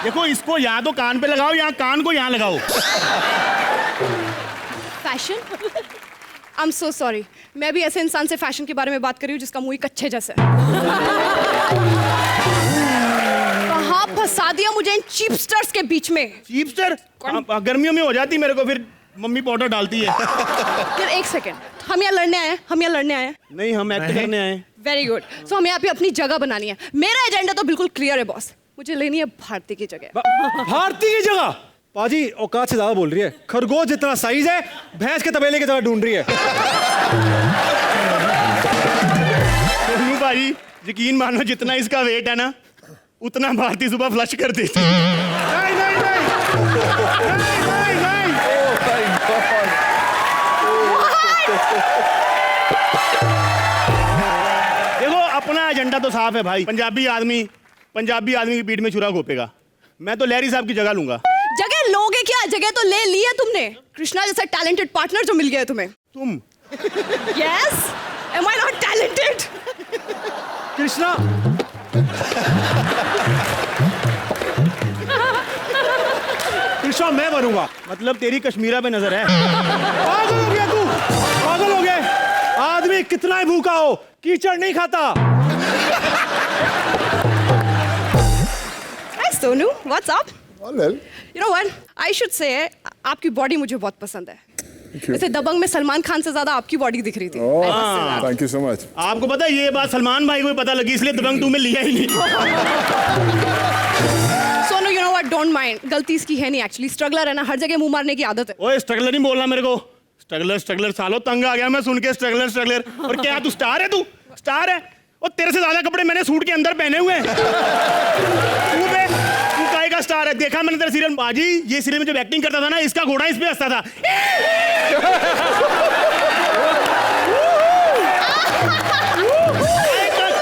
देखो इसको या तो कान पे लगाओ या कान को यहाँ लगाओ। फैशन? I'm so sorry. मैं भी ऐसे इंसान से फैशन के बारे में बात कर रही हूँ जिसका मुंह ही कच्चे जैसा है। कहाँ फंसा दिया मुझे इन चीपस्टर्स के बीच में? चीपस्टर? गर्मियों में हो जाती मेरे को, फिर मम्मी पाउडर डालती है। फिर 1 सेकेंड, हम यहाँ लड़ने आए हैं? हम यहाँ लड़ने आए हैं? नहीं, हम एक्ट करने आए हैं। Very good. सो हम यहाँ पे अपनी जगह बनानी है। मेरा एजेंडा तो बिल्कुल क्लियर है बॉस, मुझे लेनी है भारती की जगह। भारती की जगह? पाजी औकात से ज्यादा बोल रही है। खरगोश जितना साइज है, भैंस के तबेले की जगह ढूंढ रही है। सोनू भाई यकीन मानो, जितना इसका वेट है ना उतना भारती सुबह फ्लश कर देती। नहीं नहीं नहीं नहीं नहीं। देखो अपना एजेंडा तो साफ है भाई। पंजाबी आदमी की पीठ में छुरा घोपेगा, मैं तो लहरी साहब की जगह लूंगा। जगह लोगे क्या, जगह तो ले ली है तुमने। कृष्णा जैसा टैलेंटेड पार्टनर जो मिल गया है तुम्हें। तुम yes, am I not talented? Krishna Krishna मैं बनूंगा। मतलब तेरी कश्मीरा पे नजर है। पागल हो गया तू, पागल हो गया। आदमी कितना ही भूखा हो कीचड़ नहीं खाता। Hi Sonu, what's up? Well, You know what? I should say आपकी बॉडी मुझे बहुत पसंद है। वैसे दबंग में सलमान खान से ज्यादा आपकी बॉडी दिख रही थी। Thank you so much. आपको पता है ये बात सलमान भाई को भी पता लगी, इसलिए दबंग 2 में लिया ही नहीं। Sonu, you know what? Don't mind. गलती इसकी है नहीं एक्चुअली। स्ट्रगलर है ना, हर जगह मुंह मारने की आदत है। ओए स्ट्रगलर नहीं बोलना मेरे को। स्ट्रगलर सालो, तंग आ गया मैं सुन के स्ट्रगलर। और क्या तू स्टार है? तू स्टार है? और तेरे से ज्यादा कपड़े मैंने सूट के अंदर पहने हुए हैं। तू काहे का स्टार है? देखा मैंने तेरा सीरियल बाजी, ये सीरियल में जब एक्टिंग करता था ना, इसका घोड़ा इस पे हंसता था।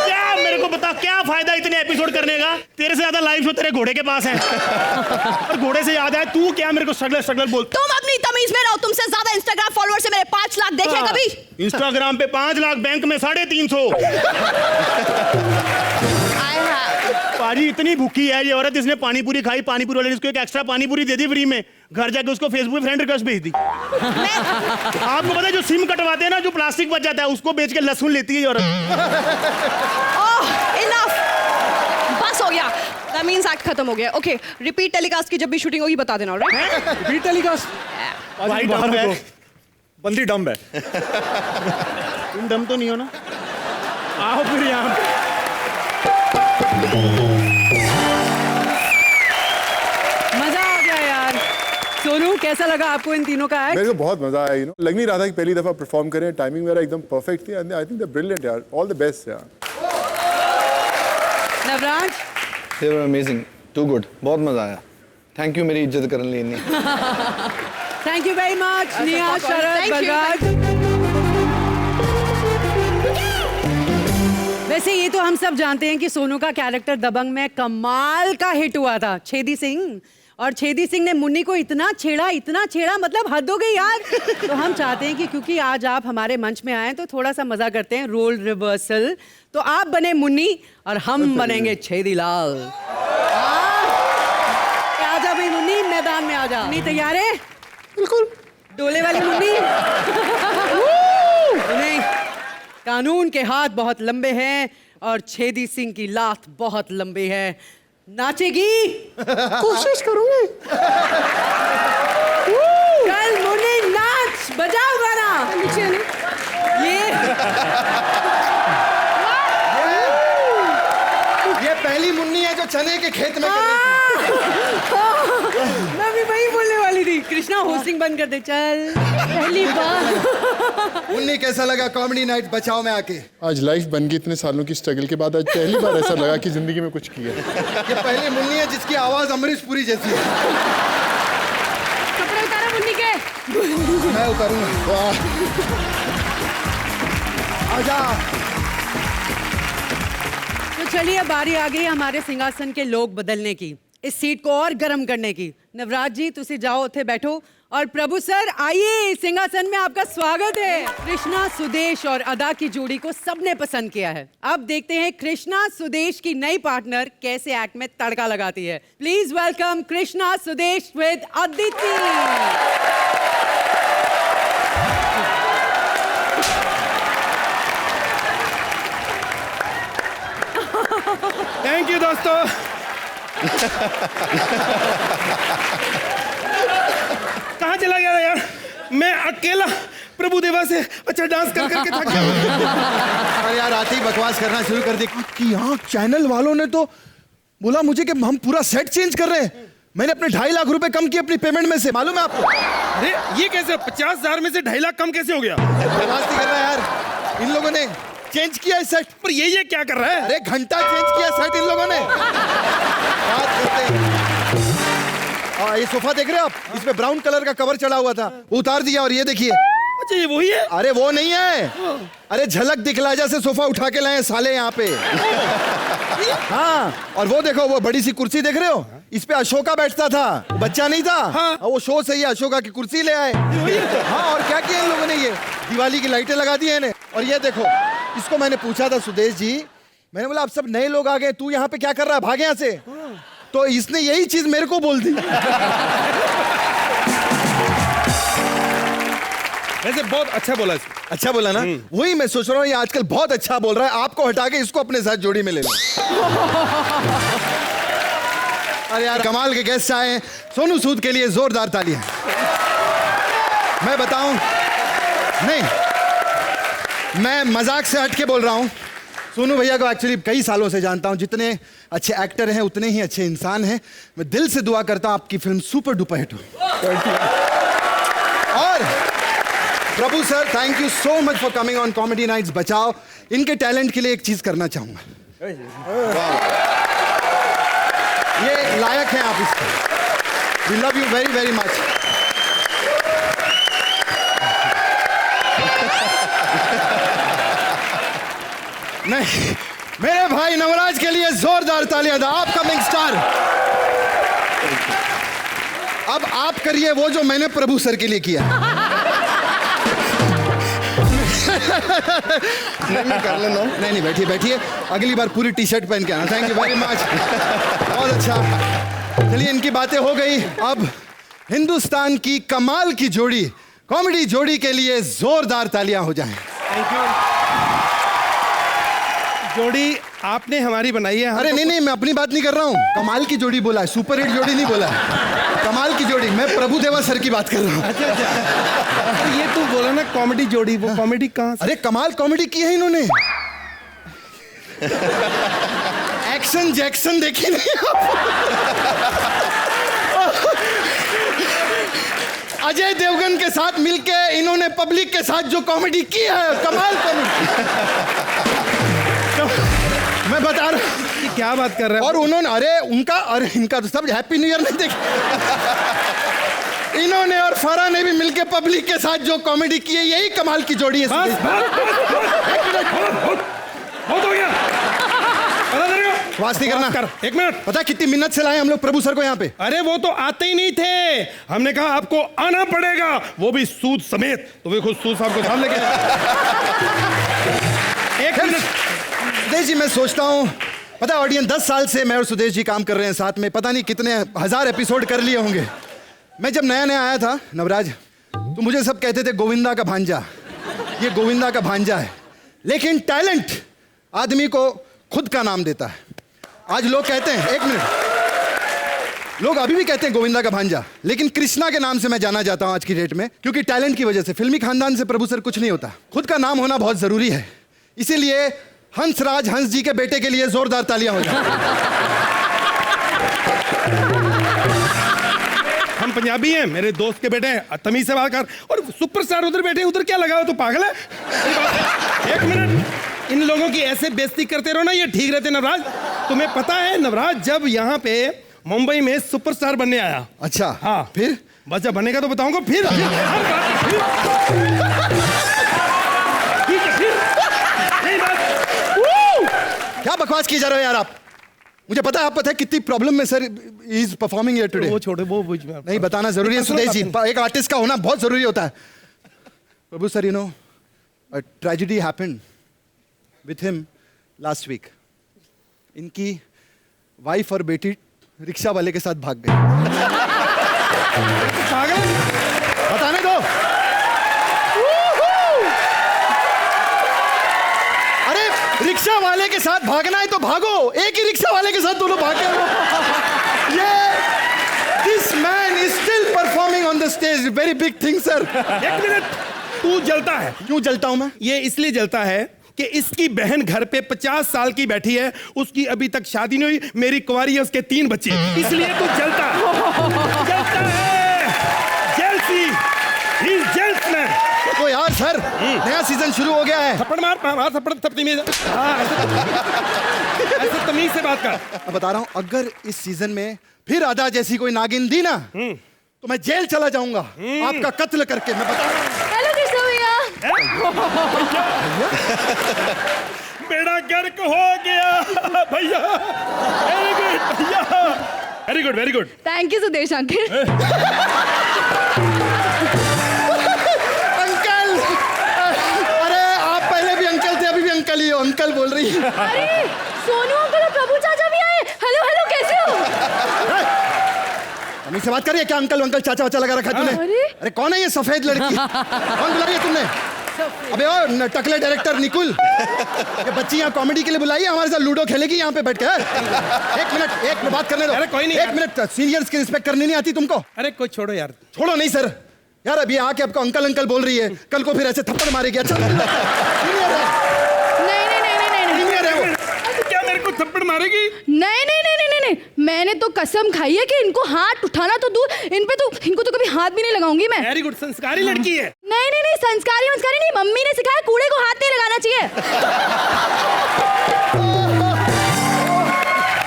क्या मेरे को बता, क्या फायदा इतने एपिसोड करने का? तेरे से ज्यादा लाइव शो तेरे घोड़े के पास है। और घोड़े से याद है, तू क्या मेरे को स्ट्रगलर बोल? तुम अपनी तमीज में रहो। तुमसे ज्यादा इंस्टाग्राम फॉलोअर्स है मेरे 5 लाख। देखे कभी? इंस्टाग्राम पे 5 लाख, बैंक में 350। पाजी इतनी भूखी है ये औरत, इसने पानी पूरी खाई, पानी पूरी वाले ने इसको एक एक्स्ट्रा पानी पूरी दे दी फ्री में। घर जाके उसको फेसबुक पे फ्रेंड रिक्वेस्ट भेज दी। आपको पता है जो सिम कटवाते हैं ना, जो प्लास्टिक बच जाता है, उसको बेच के लहसुन लेती है ये औरत। Enough! बस हो गया। That means act खत्म हो गया। Okay, repeat telecast की जब भी शूटिंग होगी बता देना, alright? Repeat telecast. भाई डम है। बंदी डम है। तुम डम तो नहीं हो ना? आओ फिर यहाँ पे। मजा आ गया यार। सोनू, कैसा लगा आपको इन तीनों का एक्ट? मेरे को बहुत मजा आया। लग नहीं रहा था कि पहली दफा परफॉर्म करें। टाइमिंग मेरा एकदम परफेक्ट थी। आई थिंक दे ब्रिलियंट यार। ऑल द बेस्ट यार। Navraj? They were amazing. Too good. बहुत मजा आया। थैंक यू मेरी इज्जत करने लिए। थैंक यू वेरी मच निया, शरद, Thank you. बलराज। वैसे ये तो हम सब जानते हैं कि सोनू का कैरेक्टर दबंग में कमाल का हिट हुआ था, छेदी सिंह। और छेदी सिंह ने मुन्नी को इतना छेड़ा, मतलब हद हो गई यार। तो हम चाहते हैं कि क्योंकि आज आप हमारे मंच में आए तो थोड़ा सा मजा करते हैं, रोल रिवर्सल। तो आप बने मुन्नी और हम बनेंगे छेदी लाल। आजा भाई मुन्नी, मैदान में आजा। मुन्नी तैयार है? बिल्कुल। डोले वाली मुन्नी। नहीं, कानून के हाथ बहुत लंबे हैं और छेदी सिंह की लात बहुत लंबी है। नाचेगी? कोशिश करूंगी। चल मुन्नी नाच, बजाओ गाना। ये पहली मुन्नी है जो चने के खेत में कर रही थी। मैं भी वही बोलने वाली थी। कृष्णा होस्टिंग बंद कर दे। चल पहली बार। मुन्नी, कैसा लगा कॉमेडी नाइट बचाओ में आके? आज लाइफ बन गई इतने सालों की स्ट्रगल के बाद। आज पहली बार ऐसा लगा कि जिंदगी में कुछ किया। ये पहली मुन्नी है जिसकी आवाज अमरीश पुरी जैसी है। कपड़े उतारा मुन्नी के। मैं उतारूंगा। आजा। तो चलिए अब बारी आ गई हमारे सिंहासन के लोग बदलने की, इस सीट को और गर्म करने की। नवराज जी तुसी जाओ उत्थे बैठो और प्रभु सर आइए, सिंहासन में आपका स्वागत है। कृष्णा सुदेश और अदा की जोड़ी को सबने पसंद किया है। अब देखते हैं कृष्णा सुदेश की नई पार्टनर कैसे एक्ट में तड़का लगाती है। Please welcome Krishna Sudesh with Aditi. Thank you दोस्तों। कहाँ चला गया था यार? मैं अकेला प्रभु देवा से अच्छा डांस कर करके थक गया। अरे यार आते ही बकवास करना शुरू कर दी कि यहाँ चैनल वालों ने तो बोला मुझे कि हम पूरा सेट चेंज कर रहे हैं। मैंने अपने 2.5 लाख रुपए कम किए अपनी पेमेंट में से, मालूम है आपको? अरे ये कैसे 50,000 में से 2.5 लाख कम कैसे हो गया? बकवास नहीं कर रहा यार, इन लोगों ने चेंज किया है सेट। पर ये क्या कर रहा है? अरे घंटा चेंज किया सेट इन लोगों ने। बात करते हैं। ये सोफा देख रहे हो आप? इसमें ब्राउन कलर का कवर चढ़ा हुआ था, उतार दिया और ये देखिए। अच्छा ये वही है? अरे वो नहीं है, अरे झलक दिखला जैसे सोफा उठा के लाए साले यहाँ पे। हाँ, और वो देखो वो बड़ी सी कुर्सी देख रहे हो, इस पे अशोका बैठता था, बच्चा नहीं था। हाँ। वो शो से ही अशोका की कुर्सी ले आए। हाँ, और क्या किया इन लोगों ने, ये दिवाली की लाइटें लगा दी है इन्हें। और ये देखो, इसको मैंने पूछा था सुदेश जी, मैंने बोला अब सब नए लोग आ गए, तू यहाँ पे क्या कर रहा है, भाग यहाँ से। तो इसने यही चीज मेरे को बोल दी। वैसे बहुत अच्छा बोला इसको। अच्छा बोला ना, वही मैं सोच रहा हूँ, ये आजकल बहुत अच्छा बोल रहा है। आपको हटा के इसको अपने साथ जोड़ी में ले लो। अरे यार, कमाल के गेस्ट आए हैं। सोनू सूद के लिए जोरदार तालियां। मैं बताऊं, नहीं, मैं मजाक से हट के बोल रहा हूं। सोनू भैया को एक्चुअली कई सालों से जानता हूं। जितने अच्छे एक्टर हैं उतने ही अच्छे इंसान हैं। मैं दिल से दुआ करता हूं आपकी फिल्म सुपर डुपर हिट हो। और Prabhu sir, thank you so much for coming on comedy nights Bachao. इनके टैलेंट के लिए एक चीज करना चाहूंगा। ये लायक हैं आप इसके। We love you very very much. नहीं, मेरे भाई नवराज के लिए जोरदार तालियां था। आप कमिंग स्टार। अब आप करिए वो जो मैंने प्रभु सर के लिए किया। मैं कर लेता हूँ। नहीं, बैठिए बैठिए, अगली बार पूरी टी शर्ट पहन के आना। थैंक यू वेरी मच, बहुत अच्छा। चलिए, इनकी बातें हो गई। अब हिंदुस्तान की कमाल की जोड़ी, कॉमेडी जोड़ी के लिए जोरदार तालियां हो जाएं। Thank you. जोड़ी आपने हमारी बनाई है। अरे नहीं, मैं अपनी बात नहीं कर रहा हूँ। कमाल की जोड़ी बोला है, सुपर हिट जोड़ी नहीं बोला है। कमाल की जोड़ी, मैं प्रभुदेवा सर की बात कर रहा हूँ। अच्छा। ये तू बोला ना कॉमेडी जोड़ी, वो कॉमेडी कहाँ से? अरे कमाल कॉमेडी की है इन्होंने। एक्शन जैक्सन देखी नहीं आप? अजय देवगन के साथ मिलके इन्होंने पब्लिक के साथ जो कॉमेडी की है, कमाल कॉमेडी। मैं बता रहा हूँ कि क्या बात कर रहे हैं। और उन्होंने, अरे इनका तो सब हैप्पी न्यू ईयर नहीं देखे। इन्होंने और फरा ने भी मिलके पब्लिक के साथ जो कॉमेडी की है, यही कमाल की जोड़ी है। बहुत हो गया। बकवास नहीं करना। एक मिनट। पता कितनी मिन्नत से लाए हम लोग प्रभु सर को यहाँ पे। अरे वो तो आते ही नहीं थे, हमने कहा आपको आना पड़ेगा, वो भी सूद समेत। तो वे खुद सूद साहब को सामने लेके। एक मिनट सुदेश जी, मैं सोचता हूँ, पता है ऑडियंस, 10 साल से मैं और सुदेश जी काम कर रहे हैं साथ में। पता नहीं कितने हजार एपिसोड कर लिए होंगे। मैं जब नया नया आया था नवराज, तो मुझे सब कहते थे गोविंदा का भांजा, ये गोविंदा का भांजा है। लेकिन टैलेंट आदमी को खुद का नाम देता है। आज लोग कहते हैं, एक मिनट, लोग अभी भी कहते हैं गोविंदा का भांजा, लेकिन कृष्णा के नाम से मैं जाना जाता हूं आज की डेट में। क्योंकि टैलेंट की वजह से, फिल्मी खानदान से प्रभु सर कुछ नहीं होता। खुद का नाम होना बहुत जरूरी है। इसीलिए हंसराज हंस जी के बेटे के लिए जोरदार तालियां हो जाए। हम पंजाबी हैं, मेरे दोस्त के बेटे हैं, तमीज से बात कर। और सुपरस्टार उधर बैठे, उधर क्या लगा हो, तो पागल है। एक मिनट, इन लोगों की ऐसे बेइज्जती करते रहो ना, ये ठीक रहते। नवराज, तुम्हें पता है नवराज, जब यहाँ पे मुंबई में सुपरस्टार बनने आया। अच्छा, हाँ, फिर बस जब बनेगा तो बताऊंगा। फिर क्या बकवास किए जा रहे हो यार आप? मुझे पता है, आप पता है कितनी प्रॉब्लम में sir is performing here today. वो छोड़े, वो बुझ में नहीं बताना जरूरी है सुदेश जी, एक आर्टिस्ट का होना बहुत जरूरी होता है। Prabhu sir, you know a tragedy happened with him last week. इनकी वाइफ और बेटी रिक्शा वाले के साथ भाग गई। बताने दो। अरे रिक्शा वाले के साथ भागना है तो भागो, एक ही रिक्शा वाले के साथ दोनों भागे। ये this man is still performing on the stage, very big thing sir. एक मिनट, तू जलता है। क्यों जलता हूं मैं? ये इसलिए जलता है कि इसकी बहन घर पे 50 साल की बैठी है, उसकी अभी तक शादी नहीं हुई, मेरी कुंवारी है, उसके 3 बच्चे, इसलिए तू जलता है। Jealousy, he is jealous man. तो यार सर, नया सीजन शुरू हो गया है। थप्पड़ मार, थप्पड़ तमीज। ऐसे तमीज से बात कर। मैं बता रहा हूं, अगर इस सीजन में फिर आधा जैसी कोई नागिन दी ना, तो मैं जेल चला जाऊंगा आपका कत्ल करके। मैं बता रहा हूं। हेलो कृष्ण भैया। बेड़ा गर्क हो गया भैया। वेरी गुड भैया, very good very good. Thank you Sudesh uncle. Uncle, अरे आप पहले भी अंकल थे, अभी भी अंकल ही हो। अंकल बोल रही है। अरे सोनू अंकल और प्रभु चाचा भी आए। हेलो हेलो, कैसे हो? अम्मी से बात करिए। क्या अंकल अंकल चाचा वाचा लगा रखा है तूने? अरे कौन है ये सफेद लड़की? कौन बुला रही है तुमने? अबे ओ टकले डायरेक्टर निकुल, ये बच्ची यहाँ कॉमेडी के लिए बुलाई है, हमारे साथ लूडो खेलेगी यहाँ पे बैठ के। एक मिनट बात करने दो। अरे कोई नहीं, एक मिनट, सीनियर्स की रिस्पेक्ट करनी नहीं आती तुमको? अरे कोई छोड़ो यार। छोड़ो नहीं सर, यार अभी आके आपको अंकल अंकल बोल रही है, कल को फिर ऐसे थप्पड़ मारेगी। अच्छा सीनियर है, सीनियर है वो। क्या मेरे को थप्पड़ मारेगी? नहीं नहीं नहीं नहीं नहीं, मैंने तो कसम खाई है कि इनको हाथ उठाना तो दूर, इनको तो कभी हाथ भी नहीं लगाऊंगी मैं। वेरी गुड, संस्कारी लड़की है। नहीं नहीं नहीं, संस्कारी नहीं, मम्मी ने सिखाया कूड़े को हाथ नहीं लगाना चाहिए।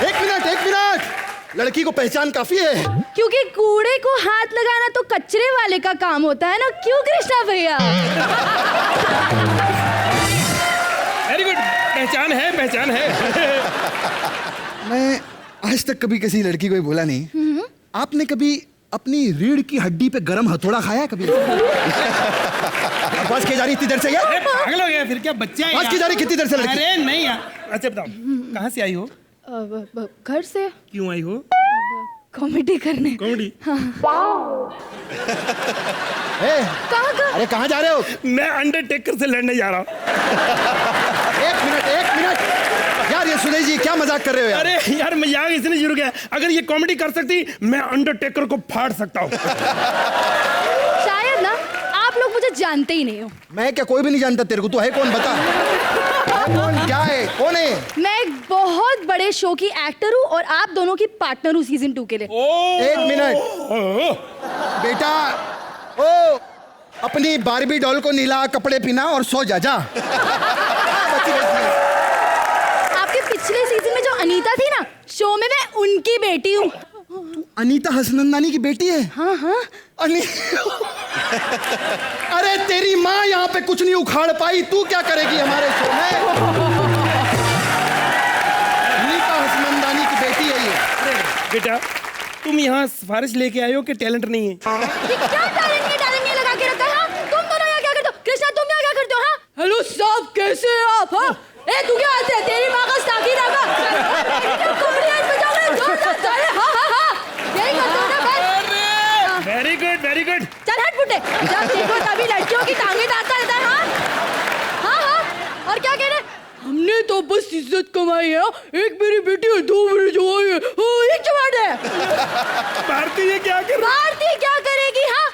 एक मिनट, लड़की को पहचान काफी है। क्योंकि कूड़े को हाथ लगाना तो कचरे वाले का काम होता है ना, क्यों कृष्णा भैया? वेरी गुड, पहचान है। मैं आज तक कभी किसी लड़की को बोला नहीं, आपने कभी अपनी रीढ़ की हड्डी पे गरम हथौड़ा खाया कभी? बस की जा रही इतनी देर से यार? पागल हो गया फिर क्या? बच्चा है बस की जा रही कितनी देर से लड़की? अरे नहीं यार। अच्छा बताओ, कहाँ से आई हो? घर से। क्यों आई हो? कॉमेडी करने। कॉमेडी? अरे कहाँ जा रहे हो? मैं अंडरटेकर से लड़ने जा रहा हूँ। एक मिनट यार, ये सुदेश जी क्या मजाक कर रहे हो यार? अरे यार मजाक इसने शुरू किया, अगर ये कॉमेडी कर सकती मैं अंडरटेकर को फाड़ सकता हूँ। शायद ना आप लोग मुझे जानते ही नहीं हो। मैं क्या, कोई भी नहीं जानता तेरे को? तू है कौन बता? कौन, क्या है, कौन है? मैं एक बहुत बड़े शो की एक्टर हूँ और आप दोनों की पार्टनर हूँ सीजन 2 के लिए। एक मिनट बेटा, ओ अपनी बारबी डॉल को नीला कपड़े पहना और सो जा। आपके पिछले सीजन में जो अनीता थी ना शो में, मैं उनकी बेटी हूँ। अनीता हसनंदानी की बेटी है? हाँ हाँ। अरे तेरी माँ यहाँ पे कुछ नहीं उखाड़ पाई, तू क्या करेगी हमारे शो में? अनीता हसनंदानी की बेटी है ये। बेटा तुम यहाँ सिफारिश लेके आए हो कि टैलेंट नहीं है? क्या टैलेंट नहीं लगा के रखा है? हाँ? तुम दोनों यहाँ क्या करते हो? कृष्णा तुम यहाँ क्या करते हो? हाँ हेलो सब, कैसे हैं आप? हाँ ए तू क्या आते है? तेरी माँ का स्टाकी रखा। Very good. चल हट फुटे, जब देखो तभी लड़कियों की टांगे दाता रहता है। हाँ हाँ, और क्या कह रहे? हमने तो बस इज्जत कमाई है। एक मेरी बेटी है, 2 मेरी जवाई है, एक जवान है। भारती ये क्या कर? भारती क्या करेगी? हाँ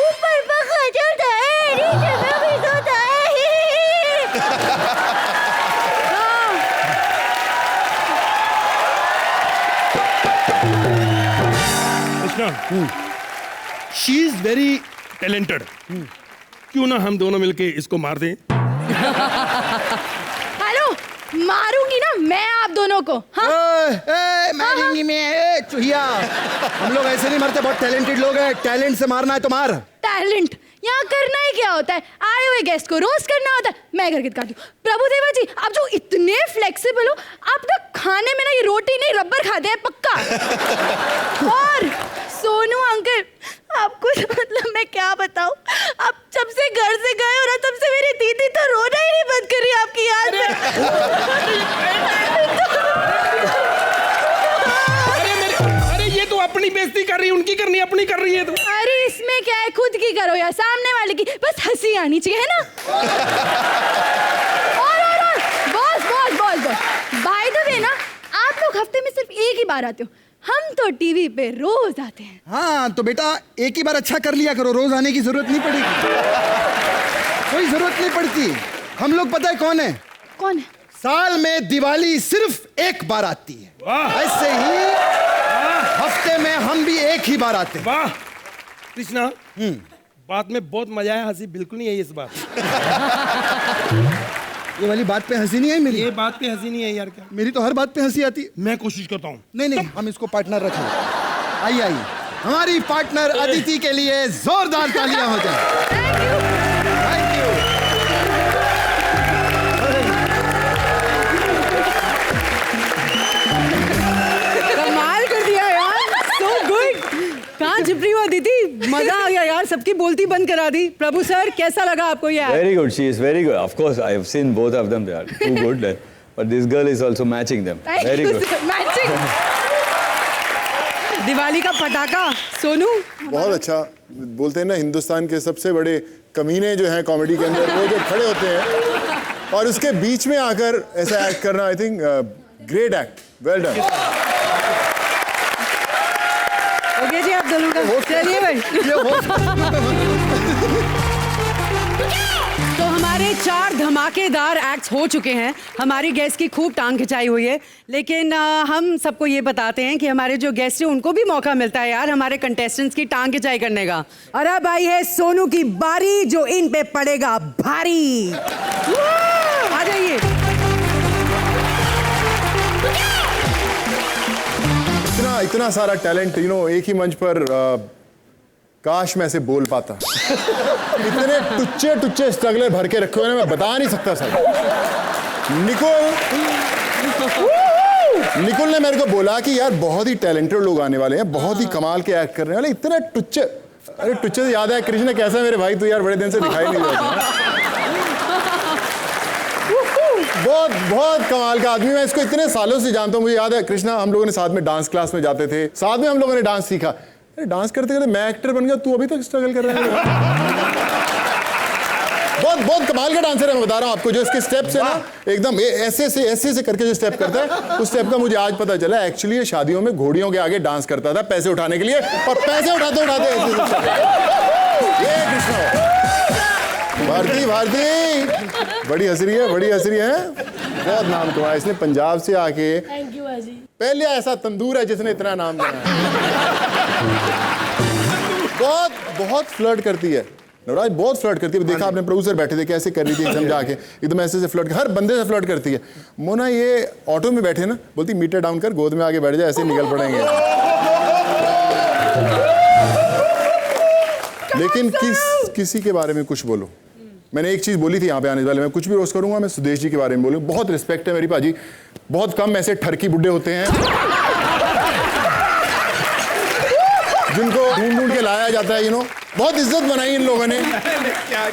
ऊपर पंखा चलता है, नीचे मैं भी सोता है। She is very talented. क्यों ना हम दोनों मिलके इसको मार दें? हेलो, मारूंगी ना मैं आप दोनों को। हाँ? मारूंगी मैं, चूहिया। हम लोग ऐसे नहीं मरते, बहुत टैलेंटेड लोग हैं। टैलेंट से मारना है तो मार। टैलेंट यहाँ करना ही क्या होता है? आए हुए गेस्ट को रोस्ट करना होता है। मैं करके दिखाती हूँ। प्रभुदेवा जी, आप जो इतने फ्लेक्सिबल हो, आप ना खाने में ना ये रोटी नहीं रबर खाते हैं पक्का। और सोनू अंकल, आपको मतलब मैं क्या बताऊं, आप जब से घर से गए हो ना, तब से मेरी दीदी तो रोना ही नहीं बंद कर रही आपकी याद में। अरे ये तो अपनी बेइज्जती कर रही है, उनकी करनी अपनी कर रही है तो। अरे इसमें क्या है, खुद की करो या सामने वाले की, बस हंसी आनी चाहिए, है ना? और बॉस बाय द वे ना, आप लोग हफ्ते में सिर्फ एक ही बार आते हो, हम तो टीवी पे रोज आते हैं। हाँ तो बेटा एक ही बार अच्छा कर लिया करो, रोज आने की जरूरत नहीं पड़ेगी। कोई जरूरत नहीं पड़ती। हम लोग पता है कौन है? कौन है? साल में दिवाली सिर्फ एक बार आती है, ऐसे ही हफ्ते में हम भी एक ही बार आते हैं। वाह कृष्णा, बात में बहुत मजा आया, हंसी बिल्कुल नहीं आई इस बार। ये वाली बात पे हंसी नहीं आई मेरी? ये बात पे हंसी नहीं आई यार। क्या? मेरी तो हर बात पे हंसी आती है। मैं कोशिश करता हूँ। नहीं हम इसको पार्टनर रखें। आइए हमारी पार्टनर अदिति के लिए जोरदार तालियां हो जाए। Thank you. कमाल कर दिया सबकी बोलती बंद करा दी। प्रभु सर, कैसा लगा आपको ये act? Very good. She is very good. Of course, I have seen both of them. They are too good. But this girl is also matching them. Very good. Matching. Diwali का पटाखा सोनू। बहुत अच्छा। बोलते हैं ना, हिंदुस्तान के सबसे बड़े कमीने जो हैं कॉमेडी के अंदर, वो जो खड़े होते हैं और उसके बीच में आकर ऐसा एक्ट करना, I think great act, well done. हो गया जी आप दोनों का। चलिए भाई। तो हमारे 4 धमाकेदार एक्ट्स हो चुके हैं। हमारी गेस्ट की खूब टांग खिंचाई हुई है, लेकिन हम सबको ये बताते हैं कि हमारे जो गेस्ट हैं उनको भी मौका मिलता है यार हमारे कंटेस्टेंट्स की टांग खिंचाई करने का। और अब आई है सोनू की बारी, जो इन पे पड़ेगा भारी। आ जाइए। इतना सारा टैलेंट, यू नो, एक ही मंच पर काश मैं ऐसे बोल पाता। इतने टुच्चे टुच्चे स्ट्रगलर भर के रखे हुए हैं, मैं बता नहीं सकता सर। निकुल ने मेरे को बोला कि यार बहुत ही टैलेंटेड लोग आने वाले हैं, बहुत ही कमाल के एक्ट करने वाले, इतने टुच्चे। अरे टुच्चे से याद है कृष्ण कैसा है मेरे भाई, तू यार बड़े दिन से दिखाई नहीं देता। बहुत बहुत कमाल का आदमी, मैं इसको इतने सालों से जानता हूँ। मुझे याद है कृष्णा, हम लोगों ने साथ में डांस क्लास में जाते थे, साथ में हम लोगों ने डांस सीखा। डांस करते करते मैं एक्टर बन गया, तू अभी तक स्ट्रगल कर रहा है। बहुत बहुत कमाल का डांसर है, मैं बता रहा हूँ आपको। जो इसके स्टेप्स है ना, एकदम ऐसे से करके जो स्टेप करता है, उस स्टेप का मुझे आज पता चला। एक्चुअली ये शादियों में घोड़ियों के आगे डांस करता था पैसे उठाने के लिए, और पैसे उठाते उठाते ये कृष्णा। भारती बड़ी हंस रही है, बहुत नाम कमाया इसने पंजाब से आके। थैंक यू बाजी। पहले ऐसा तंदूर है जिसने इतना नाम दिया। बहुत बहुत फ्लर्ट करती है नवराज, बहुत फ्लर्ट करती है। देखा आपने, प्रोड्यूसर बैठे थे कैसे कर रही थी, एकदम जाके एकदम ऐसे से फ्लर्ट, हर बंदे से फ्लर्ट करती है। मोना ये ऑटो में बैठे ना, बोलती मीटर डाउन कर, गोद में आगे बैठ जाए, ऐसे निकल पड़ेंगे। लेकिन किसी के बारे में कुछ बोलो। मैंने एक चीज बोली थी यहाँ पे आने वाले, मैं कुछ भी रोस्ट करूंगा, मैं सुदेश जी के बारे में बोलूँ। बहुत रिस्पेक्ट है मेरी भाजी, बहुत कम ऐसे ठरकी बुड्ढे होते हैं जिनको ढूंढ के लाया जाता है, यू नो। बहुत इज्जत बनाई इन लोगों ने।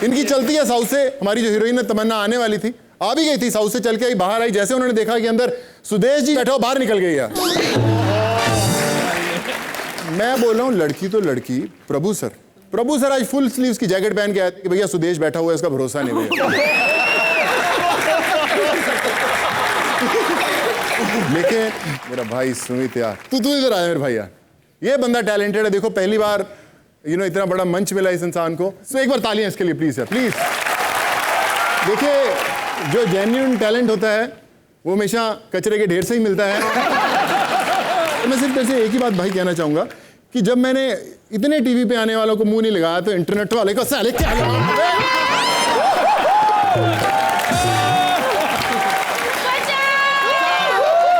इनकी चलती है साउथ से, हमारी जो हीरोइन है तमन्ना आने वाली थी, आ भी गई थी, साउथ से चल के आई, बाहर आई, जैसे उन्होंने देखा कि अंदर सुदेश जी बैठा हो, बाहर निकल गई है। मैं बोल रहा हूँ लड़की तो लड़की, प्रभु सर आज फुल स्लीव्स की जैकेट पहन के आए थे कि भैया सुदेश बैठा हुआ है, इसका भरोसा नहीं भैया। लेकिन मेरा भाई सुमित यार, तू इधर आया मेरे भाई यार, ये बंदा टैलेंटेड है। देखो पहली बार इतना बड़ा मंच मिला इस इंसान को, तो एक बार तालियां इसके लिए प्लीज यार, प्लीज। देखिए जो जेन्युइन टैलेंट होता है वो हमेशा कचरे के ढेर से ही मिलता है। तो मैं सिर्फ ऐसे एक ही बात भाई कहना चाहूंगा कि जब मैंने इतने टीवी पे आने वालों को मुंह नहीं लगाया, तो इंटरनेट वाले को साले क्या